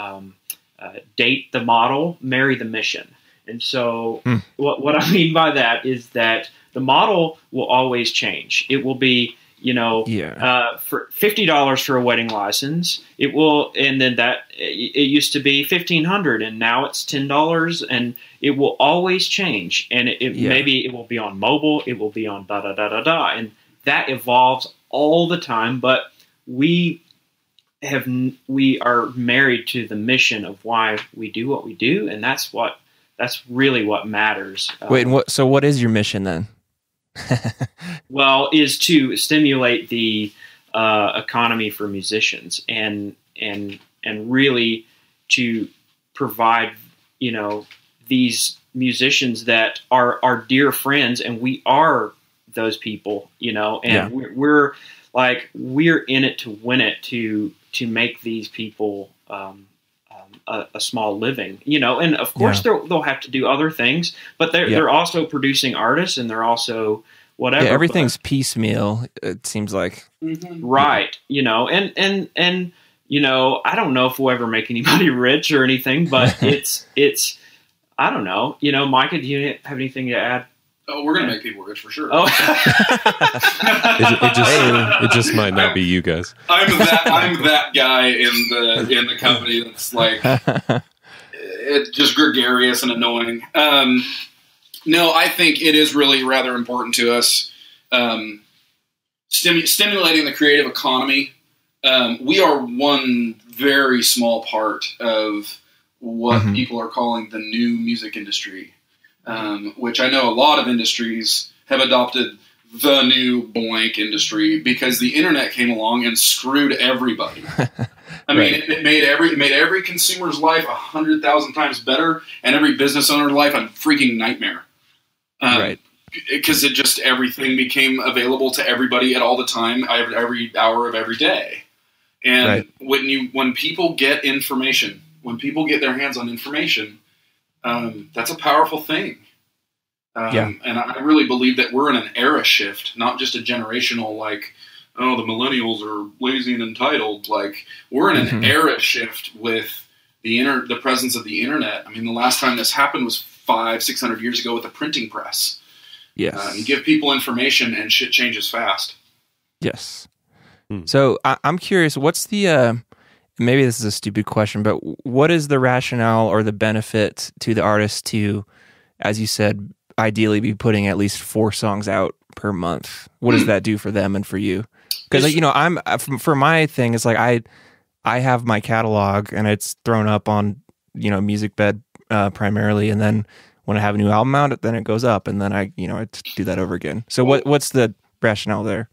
date the model, marry the mission. And so what I mean by that is that the model will always change. It will be, you know, for $50 for a wedding license. It will, and then it used to be $1,500, and now it's $10, and it will always change. And maybe it will be on mobile, it will be on and that evolves all the time. But we are married to the mission of why we do what we do, and that's really what matters. Wait, so what is your mission then? Well, is to stimulate the economy for musicians, and really to provide, you know, these musicians that are our dear friends, and we are those people, you know, and we're in it to win it, to make these people a small living, you know. And of course they'll have to do other things, but they're also producing artists, and they're also whatever. Yeah, everything's piecemeal, it seems like. Right, you know, and you know, I don't know if we'll ever make anybody rich or anything, but it's I don't know, you know. Micah, do you have anything to add? Oh, we're gonna make people rich for sure. Oh, it just might not be you guys. I'm that guy in the company that's like it's just gregarious and annoying. No, I think it is really rather important to us stimulating the creative economy. We are one very small part of what people are calling the new music industry, which I know a lot of industries have adopted the new blank industry because the internet came along and screwed everybody. I mean, it made every consumer's life 100,000 times better, and every business owner's life a freaking nightmare. Right. Because everything became available to everybody at all the time, every hour of every day. And when people get information, when people get their hands on information, that's a powerful thing. And I really believe that we're in an era shift, not just a generational, like, oh, the millennials are lazy and entitled. Like, we're in an era shift with the presence of the internet. I mean, the last time this happened was 500-600 years ago with the printing press. Yes. You give people information and shit changes fast. Yes. So I'm curious, what's the, maybe this is a stupid question, but what is the rationale or the benefit to the artist to, as you said, ideally be putting at least 4 songs out per month? What does that do for them and for you? Because, you know, for my thing, it's like I have my catalog and it's thrown up on, you know, MusicBed primarily, and then when I have a new album out, then it goes up, and then I do that over again. So what's the rationale there?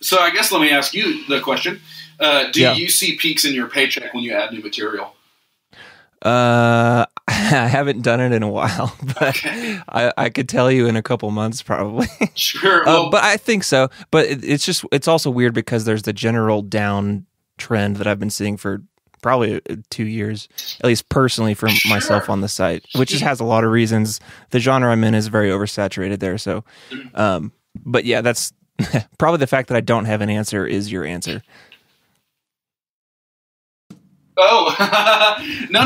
So I guess let me ask you the question. Do you see peaks in your paycheck when you add new material? I haven't done it in a while, but I could tell you in a couple months probably. Sure. But I think so. But it's also weird because there's the general down trend that I've been seeing for probably 2 years, at least personally for myself on the site, which just has a lot of reasons. The genre I'm in is very oversaturated there. So, but yeah, that's probably the fact that I don't have an answer is your answer. Oh, no.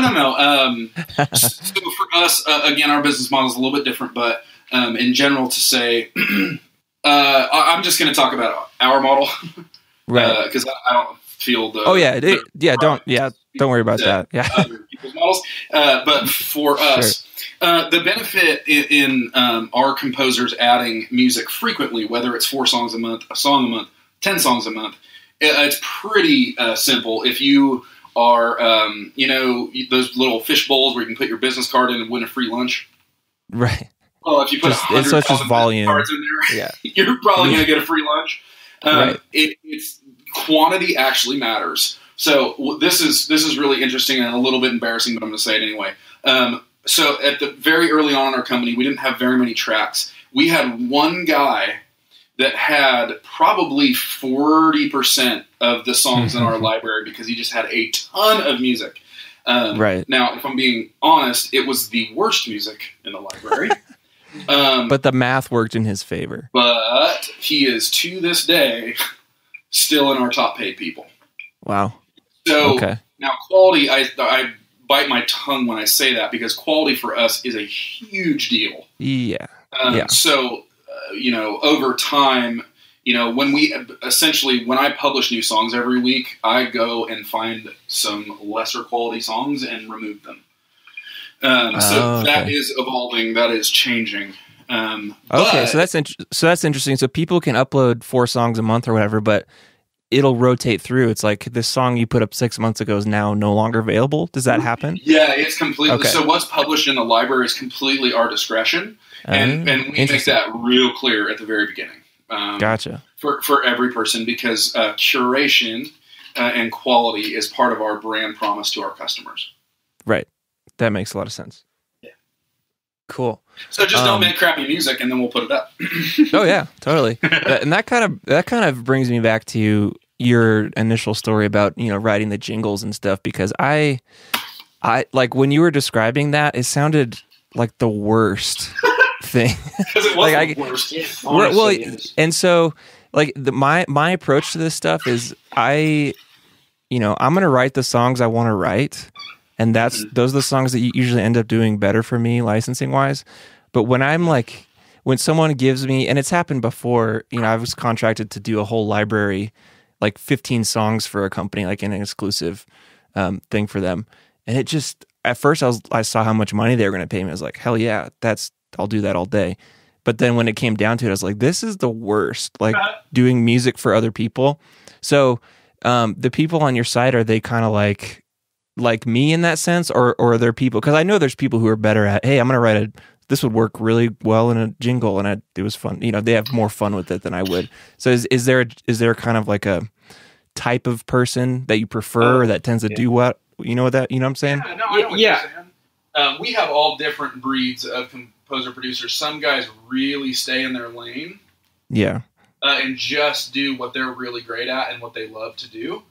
So for us, again, our business model is a little bit different, but in general to say, I'm just going to talk about our model. Right. Because I don't feel the... Oh, yeah. Don't worry about that. Yeah. Other those models. But for us, the benefit in our composers adding music frequently, whether it's 4 songs a month, a song a month, 10 songs a month, it's pretty simple. If you are, those little fish bowls where you can put your business card in and win a free lunch. Right. Well, if you put 100,000 volume cards in there, you're probably going to get a free lunch. Right. It's quantity actually matters. So this is really interesting and a little bit embarrassing, but I'm going to say it anyway. So at the very early on in our company, we didn't have very many tracks. We had one guy that had probably 40% of the songs in our library because he just had a ton of music. Right. Now, if I'm being honest, it was the worst music in the library. But the math worked in his favor. But he is, to this day, still in our top paid people. Wow. So okay. Now quality, I bite my tongue when I say that because quality for us is a huge deal. Yeah. So, over time, when I publish new songs every week, I go and find some lesser quality songs and remove them. That is evolving. That is changing. Okay, so that's interesting. So people can upload 4 songs a month or whatever, but it'll rotate through. It's like this song you put up 6 months ago is now no longer available. Does that happen? Yeah, it's completely. Okay. So what's published in the library is completely our discretion, and we make that real clear at the very beginning. Gotcha. For every person, because curation and quality is part of our brand promise to our customers. Right. That makes a lot of sense. Yeah. Cool. So just don't make crappy music, and then we'll put it up. Oh yeah, totally. And that kind of brings me back to your initial story about writing the jingles and stuff, because I like when you were describing that, it sounded like the worst thing. Because it was the worst. Yeah, honestly, and so like my approach to this stuff is I'm gonna write the songs I want to write. And those are the songs that usually end up doing better for me licensing wise. But when when someone gives me, and it's happened before, I was contracted to do a whole library, like 15 songs for a company, like an exclusive thing for them. And it just, at first I saw how much money they were going to pay me. I was like, hell yeah, I'll do that all day. But then when it came down to it, I was like, this is the worst, like doing music for other people. So the people on your site, are they kind of like me in that sense, or are there people, because I know there's people who are better at, hey, I'm going to write this would work really well in a jingle, and it was fun. They have more fun with it than I would. So is there kind of like a type of person that you prefer or that tends to do what, that, what I'm saying? Yeah, no, I know what you're saying. We have all different breeds of composer producers. Some guys really stay in their lane. Yeah. And just do what they're really great at and what they love to do.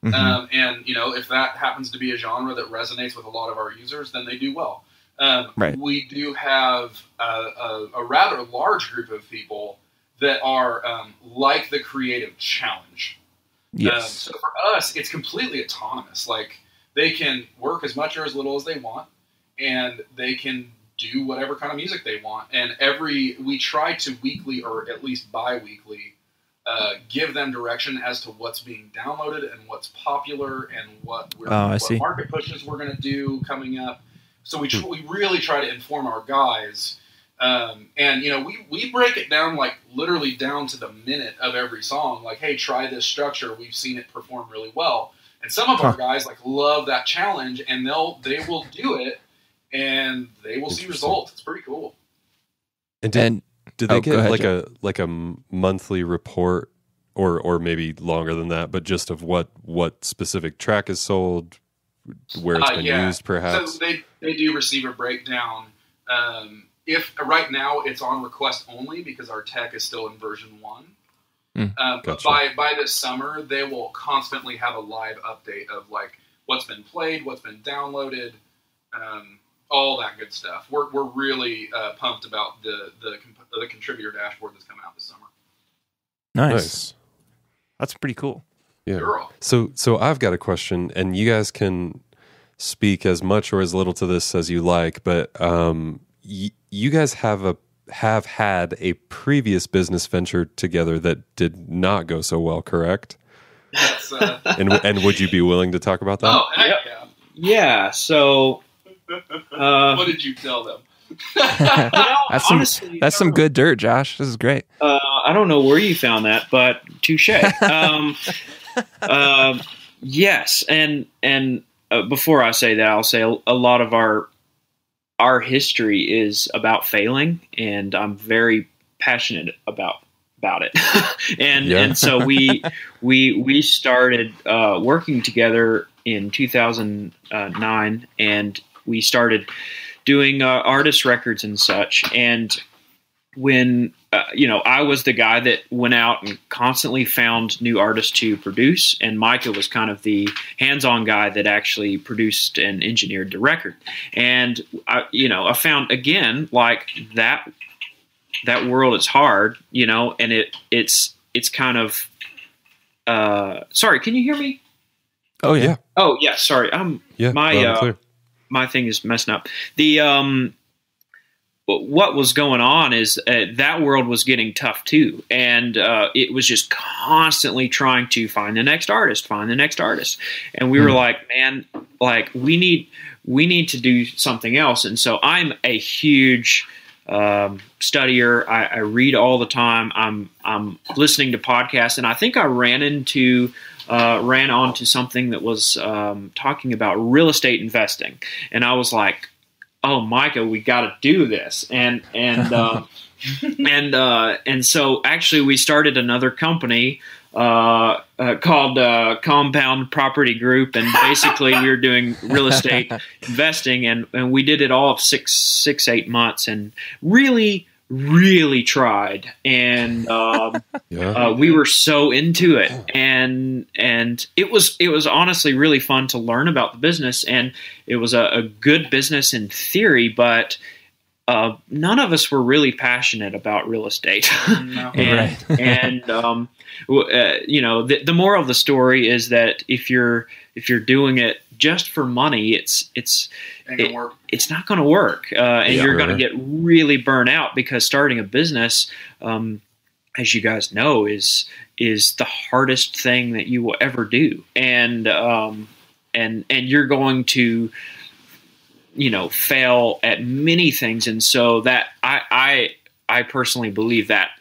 Mm-hmm. And if that happens to be a genre that resonates with a lot of our users, then they do well. Right. We do have a rather large group of people that are like the creative challenge. Yes. So for us, it's completely autonomous. Like they can work as much or as little as they want, and they can do whatever kind of music they want. And we try to weekly or at least bi-weekly give them direction as to what's being downloaded and what's popular and what market pushes we're going to do coming up. So we really try to inform our guys, and we break it down like literally down to the minute of every song. Like, hey, try this structure. We've seen it perform really well, and some of our guys love that challenge, and they will do it, and they will see results. It's pretty cool. And did they get like a monthly report, or maybe longer than that, but just of what specific track is sold, where it's been used, perhaps? So they do receive a breakdown. If right now it's on request only because our tech is still in version 1. But Gotcha. by this summer, they will constantly have a live update of like what's been played, what's been downloaded, all that good stuff. We're really pumped about the contributor dashboard that's coming out this summer. Nice. That's pretty cool. Yeah. Girl. So I've got a question, and you guys can speak as much or as little to this as you like, but you guys have had a previous business venture together that did not go so well, correct? Yes. And would you be willing to talk about that? Oh, heck yeah. So, What did you tell them? honestly, That's some good dirt, Josh. This is great. I don't know where you found that, but touche. Yes, and before I say that, I'll say a lot of our history is about failing, and I'm very passionate about it. and so we started working together in 2009, and we started doing artist records and such. And when I was the guy that went out and constantly found new artists to produce, and Micah was kind of the hands-on guy that actually produced and engineered the record. And I found, again, like that world is hard, and it's kind of sorry, can you hear me? Oh yeah. Oh yeah, sorry. Clear. My thing is messing up. The what was going on is that world was getting tough too, and it was just constantly trying to find the next artist, and we were like, man, like we need to do something else. And so I'm a huge studier. I read all the time. I'm listening to podcasts, and I think I ran onto something that was talking about real estate investing, and I was like, oh, Micah, we got to do this. And so actually we started another company called Compound Property Group. And basically we were doing real estate investing, and we did it all of 8 months, and really tried. And we were so into it, and it was honestly really fun to learn about the business, and it was a good business in theory, but none of us were really passionate about real estate. No. The moral of the story is that if you're doing it just for money, it's not going to work, and you're going to get really burnt out, because starting a business, as you guys know, is the hardest thing that you will ever do, and you're going to fail at many things. And so that I personally believe that,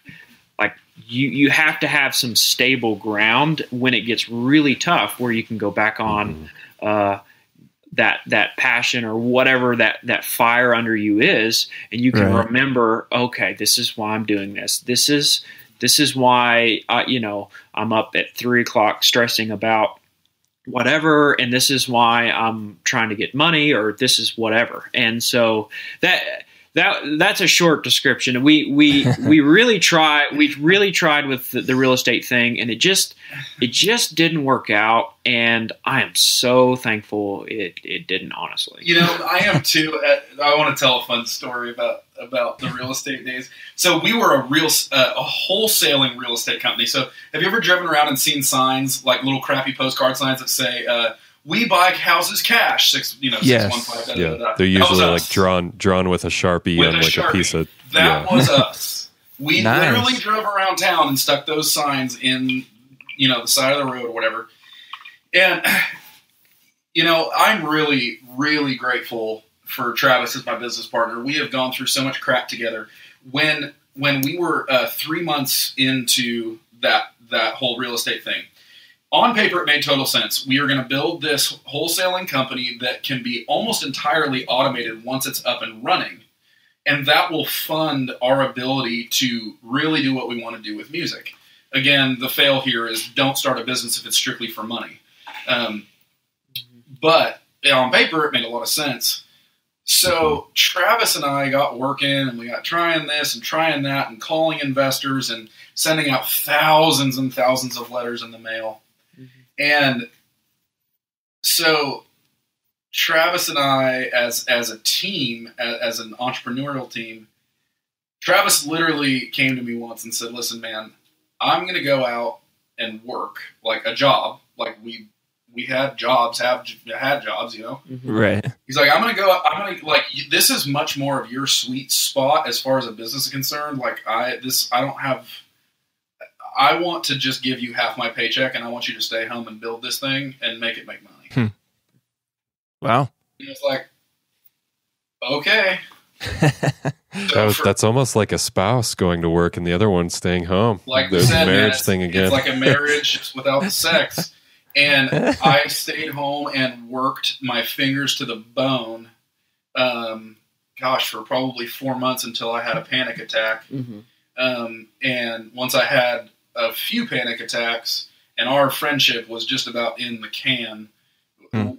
like, you have to have some stable ground when it gets really tough, where you can go back on that passion or whatever that fire under you is, and you can remember, okay, this is why I'm doing this. This is why I'm up at 3:00 stressing about whatever, and this is why I'm trying to get money, or this is whatever. And so that's a short description. We really tried. We really tried with the real estate thing, and it just didn't work out. And I am so thankful it didn't. Honestly, I am too. I want to tell a fun story about the real estate days. So we were a wholesaling real estate company. So have you ever driven around and seen signs, like little crappy postcard signs that say, "We buy houses cash"? 615. Yeah, they're usually like drawn with a Sharpie on like a piece of. That was us. We literally drove around town and stuck those signs in, the side of the road or whatever. And I'm really, really grateful for Travis as my business partner. We have gone through so much crap together. When we were 3 months into that whole real estate thing, on paper, it made total sense. We are going to build this wholesaling company that can be almost entirely automated once it's up and running. And that will fund our ability to really do what we want to do with music. Again, the fail here is don't start a business if it's strictly for money. But on paper, it made a lot of sense. So Travis and I got working, and we got trying this and trying that and calling investors and sending out thousands and thousands of letters in the mail. And so Travis and I, as a team, as an entrepreneurial team, Travis literally came to me once and said, "Listen, man, I'm going to go out and work like a job. Like we had jobs, Right. He's like, I'm going to go out. I'm going to this is much more of your sweet spot as far as a business is concerned. Like I want to just give you half my paycheck, and I want you to stay home and build this thing and make it make money." Wow. And it's like, okay. So That's almost like a spouse going to work and the other one staying home. like There's we said, the marriage man, thing again. It's like a marriage without the sex. And I stayed home and worked my fingers to the bone, for probably 4 months until I had a panic attack. Mm-hmm. And once I had a few panic attacks and our friendship was just about in the can,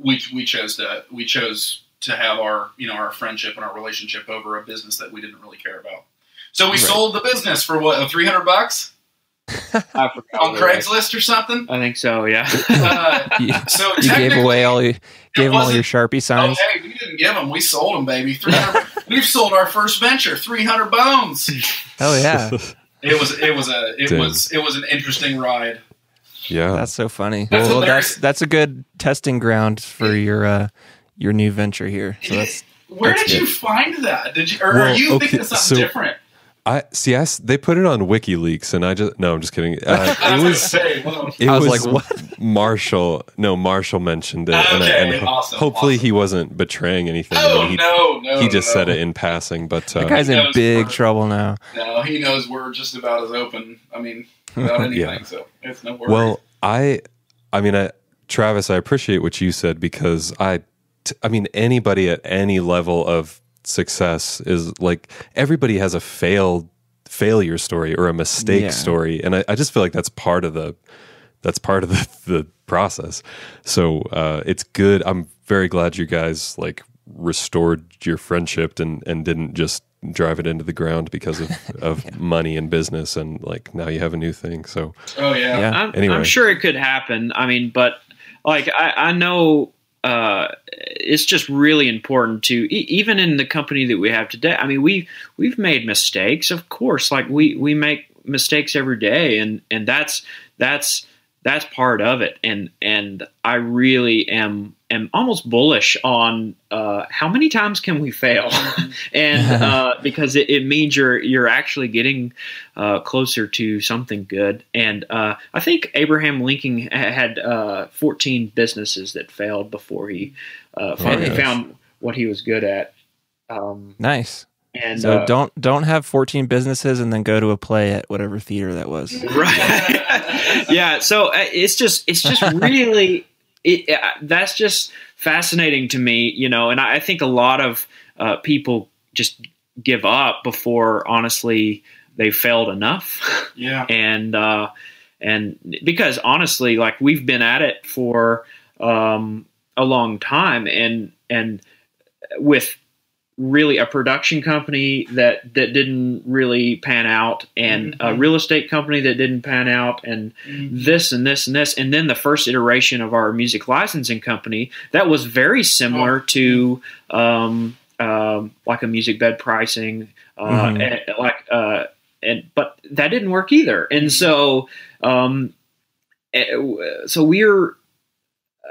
we chose to have our friendship and our relationship over a business that we didn't really care about. So we sold the business for what, $300 on Craigslist or something. I think so. Yeah. So You gave away all you gave them all your Sharpie signs. Oh, hey, we didn't give them. We sold them, baby. 300. We've sold our first venture, 300 bones. Oh yeah, It was an interesting ride. Yeah. that's so funny. That's Well, hilarious. that's a good testing ground for your new venture here. So that's Where that's did you good. find that? Did you, or Well, are you okay, thinking of something so- different? They put it on WikiLeaks, and I'm just kidding. I It was was gonna say, well, it I was was like, what? Marshall. No, Marshall mentioned it, Okay, awesome, hopefully awesome. he wasn't betraying anything. oh I mean, no, he just no. said it in passing, but That guy's He in knows big we're- trouble now. No, he knows we're just about as open. I mean, about anything. Yeah. So it's no worries. well, Travis, I appreciate what you said because I mean, anybody at any level of success is like everybody has a failure story or a mistake story, and I just feel like that's part of the process. So it's good. I'm very glad you guys like restored your friendship and didn't just drive it into the ground because of money and business, and like now you have a new thing. So oh yeah. Yeah. Anyway. I'm sure it could happen. I mean, but like I know it's just really important to even in the company that we have today. I mean, we've made mistakes, of course. Like we make mistakes every day, and that's part of it. And I really am almost bullish on how many times can we fail, and because it means you're actually getting closer to something good. And I think Abraham Lincoln had 14 businesses that failed before he finally found what he was good at. Nice. And So don't have 14 businesses and then go to a play at whatever theater that was. right. Yeah. So it's just really that's just fascinating to me, you know. And I think a lot of people just give up before honestly they failed enough. Yeah. And because honestly, like we've been at it for a long time, and with really a production company that didn't really pan out, and a real estate company that didn't pan out, and this and this and this, and then the first iteration of our music licensing company that was very similar to like a music bed pricing, but that didn't work either, and so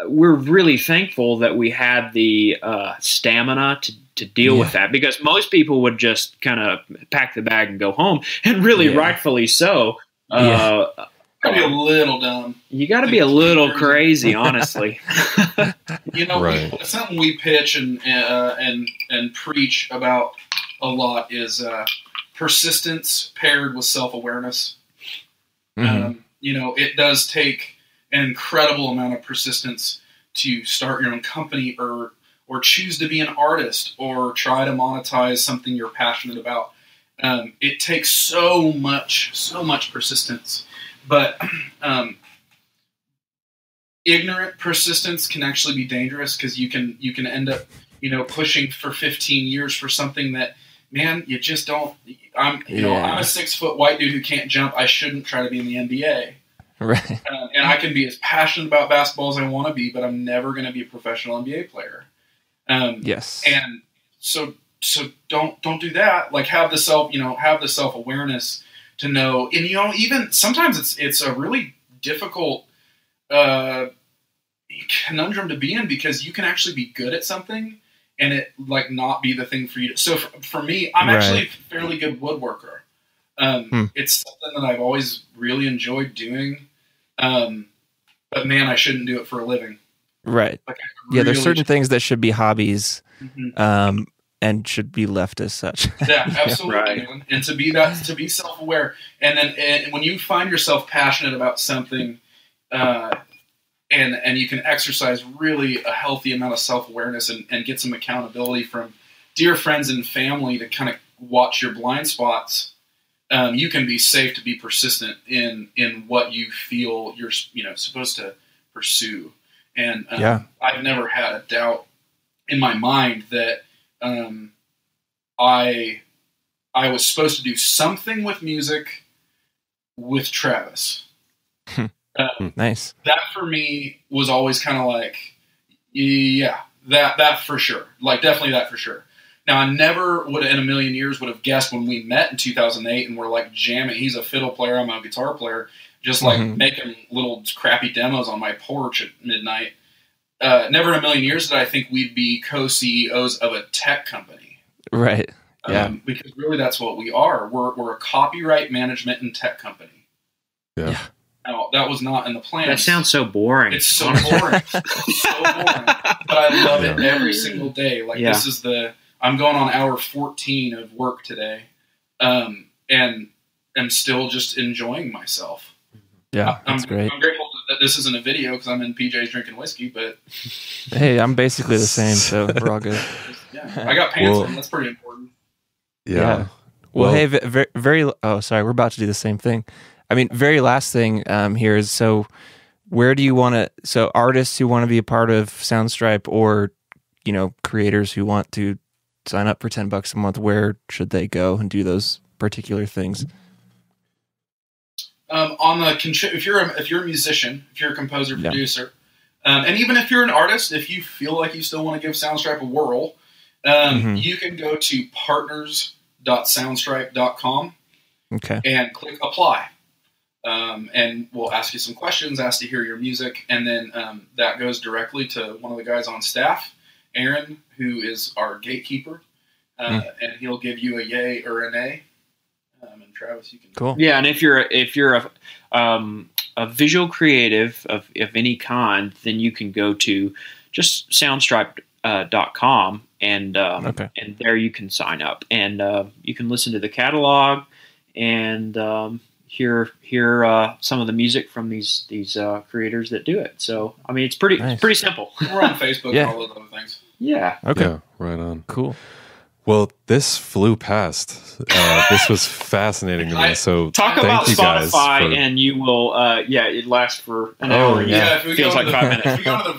we're really thankful that we had the stamina to deal with that, because most people would just kind of pack the bag and go home, and really rightfully so. Gotta be a little dumb. You got to be a little crazy, honestly. You know, Right. something we pitch and preach about a lot is persistence paired with self-awareness. You know, it does take an incredible amount of persistence to start your own company or choose to be an artist or try to monetize something you're passionate about. It takes so much persistence, but ignorant persistence can actually be dangerous, because you can end up, you know, pushing for 15 years for something that, man, you just don't. I'm a 6-foot white dude who can't jump. I shouldn't try to be in the NBA. Right. And I can be as passionate about basketball as I want to be, but I'm never going to be a professional NBA player. Yes. And so don't do that. Like have the self-awareness to know, and you know, even sometimes it's a really difficult conundrum to be in, because you can actually be good at something and it like not be the thing for you. So for me, I'm actually a fairly good woodworker. It's something that I've always really enjoyed doing. But man, I shouldn't do it for a living. Right. Like, Yeah, there's certain things that should be hobbies, Mhm. and should be left as such. Yeah, absolutely. Right. Man. And to be self-aware, and when you find yourself passionate about something, and you can exercise really a healthy amount of self-awareness and get some accountability from dear friends and family to kind of watch your blind spots, you can be safe to be persistent in what you feel you're supposed to pursue. And I've never had a doubt in my mind that I was supposed to do something with music with Travis. Nice. That for me was always kind of like, yeah, that for sure. Like, definitely that for sure. Now, I never would in a million years would have guessed when we met in 2008 and we're like jamming. He's a fiddle player, I'm a guitar player, just like making little crappy demos on my porch at midnight. Never in a million years did I think we'd be co-CEOs of a tech company. Right. Yeah. Because really that's what we are. We're a copyright management and tech company. Yeah. Now, that was not in the plan. That sounds so boring. It's so boring. So boring. But I love it every single day. Like, this is I'm going on hour 14 of work today, and I'm still just enjoying myself. Yeah, that's great. I'm grateful that this isn't a video because I'm in PJs drinking whiskey, but hey, I'm basically the same, so we're all good. I got pants on. That's pretty important. Yeah. Well, hey, very. Oh, sorry, we're about to do the same thing. I mean, very last thing here is, so where do you want to? So artists who want to be a part of Soundstripe, or creators who want to sign up for $10 a month, where should they go and do those particular things? If you're a musician, if you're a composer, producer, and even if you're an artist, if you feel like you still want to give Soundstripe a whirl, you can go to partners.soundstripe.com and click apply. And we'll ask you some questions, ask to hear your music, and then that goes directly to one of the guys on staff, Aaron, who is our gatekeeper, and he'll give you a yay or a nay. And Travis, you can. Cool. Yeah, and if you're a visual creative of any kind, then you can go to just soundstripe.com and there you can sign up, and you can listen to the catalog and hear some of the music from these creators that do it. So I mean, it's pretty simple. We're on Facebook and all those other things. Yeah. Okay. Yeah, right on. Cool. Well, this flew past. This was fascinating to me. So talk about Spotify, and you will. It lasts for an hour. Yeah, it feels like 5 minutes. If we go to the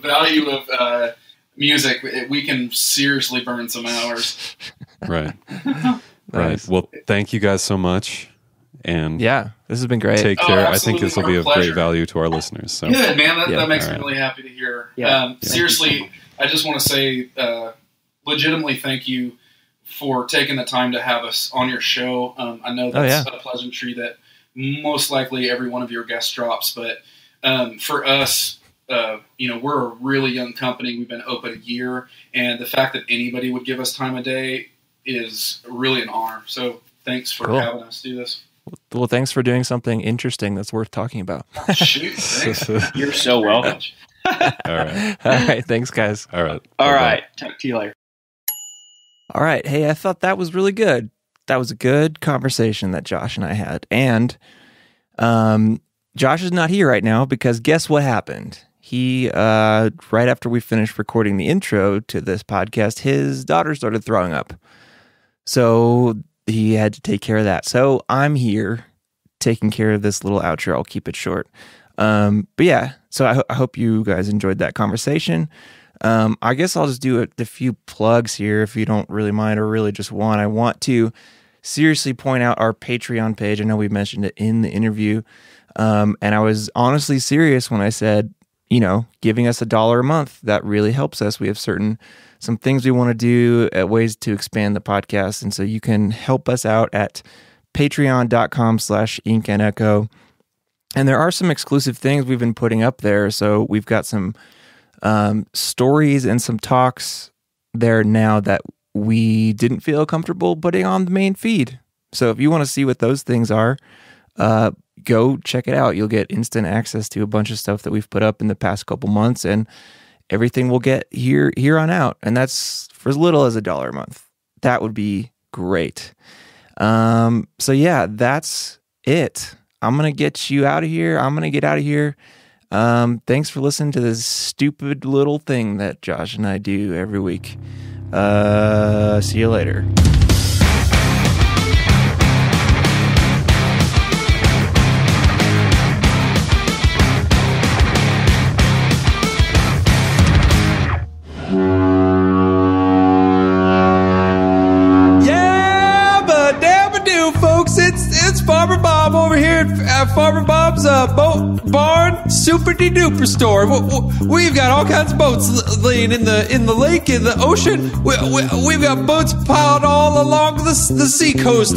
value of music, we can seriously burn some hours. Right. Right. Well, thank you guys so much. And this has been great. Take care. I think this will be of great value to our listeners. So good, man. That makes me really happy to hear. Seriously, I just want to say, legitimately, thank you for taking the time to have us on your show. I know that's a pleasantry that most likely every one of your guests drops, but for us, we're a really young company. We've been open a year, and the fact that anybody would give us time of day is really an honor. So thanks for having us do this. Well, thanks for doing something interesting that's worth talking about. Shoot, thanks. You're so welcome. All right. All right. Thanks, guys. All right. All right. Talk to you later. All right. Hey, I thought that was really good. That was a good conversation that Josh and I had. And Josh is not here right now because guess what happened? He, right after we finished recording the intro to this podcast, his daughter started throwing up. So he had to take care of that. So I'm here taking care of this little outro. I'll keep it short. But yeah, so I hope you guys enjoyed that conversation. I guess I'll just do a few plugs here if you don't really mind or really just want. I want to seriously point out our Patreon page. I know we mentioned it in the interview. And I was honestly serious when I said, giving us $1 a month, that really helps us. We have some things we want to do, ways to expand the podcast. And so you can help us out at patreon.com/inkandecho. And there are some exclusive things we've been putting up there. So we've got some stories and some talks there now that we didn't feel comfortable putting on the main feed. So if you want to see what those things are, go check it out. You'll get instant access to a bunch of stuff that we've put up in the past couple months, and everything will get here on out. And that's for as little as $1 a month. That would be great. So yeah, that's it. I'm going to get you out of here. I'm going to get out of here. Thanks for listening to this stupid little thing that Josh and I do every week. See you later. It's Farmer Bob over here at Farmer Bob's boat barn super de duper store. We've got all kinds of boats laying in the lake, in the ocean. We've got boats piled all along the sea coast.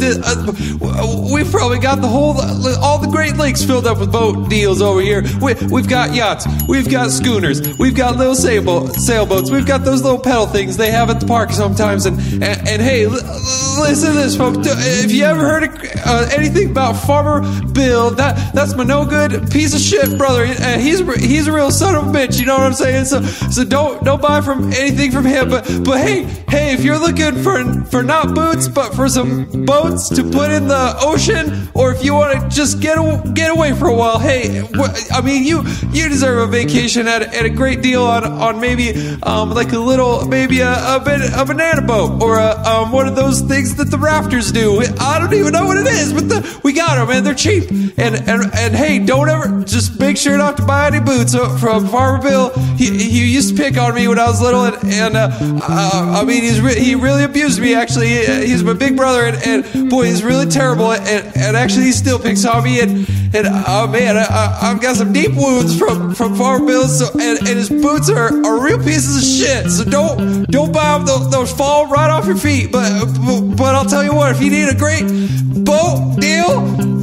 We've probably got all the Great Lakes filled up with boat deals over here. We've got yachts, we've got schooners, we've got little sailboats, we've got those little pedal things they have at the park sometimes. And hey, listen to this, folks. If you ever heard of anything about Farmer Bill, that's my no good piece of shit brother. He's a real son of a bitch. You know what I'm saying? So don't buy anything from him. But hey, if you're looking for not boots, but for some boats to put in the ocean, or if you want to just get away for a while, hey, I mean you deserve a vacation at a great deal on maybe like a banana boat, or one of those things that the rafters do. I don't even know what it is, but we got them, and they're cheap. And hey, don't ever, just make sure not to buy any boots from Farmer Bill. He used to pick on me when I was little, and I mean he really abused me. Actually, he's my big brother, and boy, he's really terrible. And actually, he still picks on me. And oh man, I've got some deep wounds from Farmer Bill. So and his boots are real pieces of shit. So don't buy them. Those fall right off your feet. But I'll tell you what, if you need a great boat deal,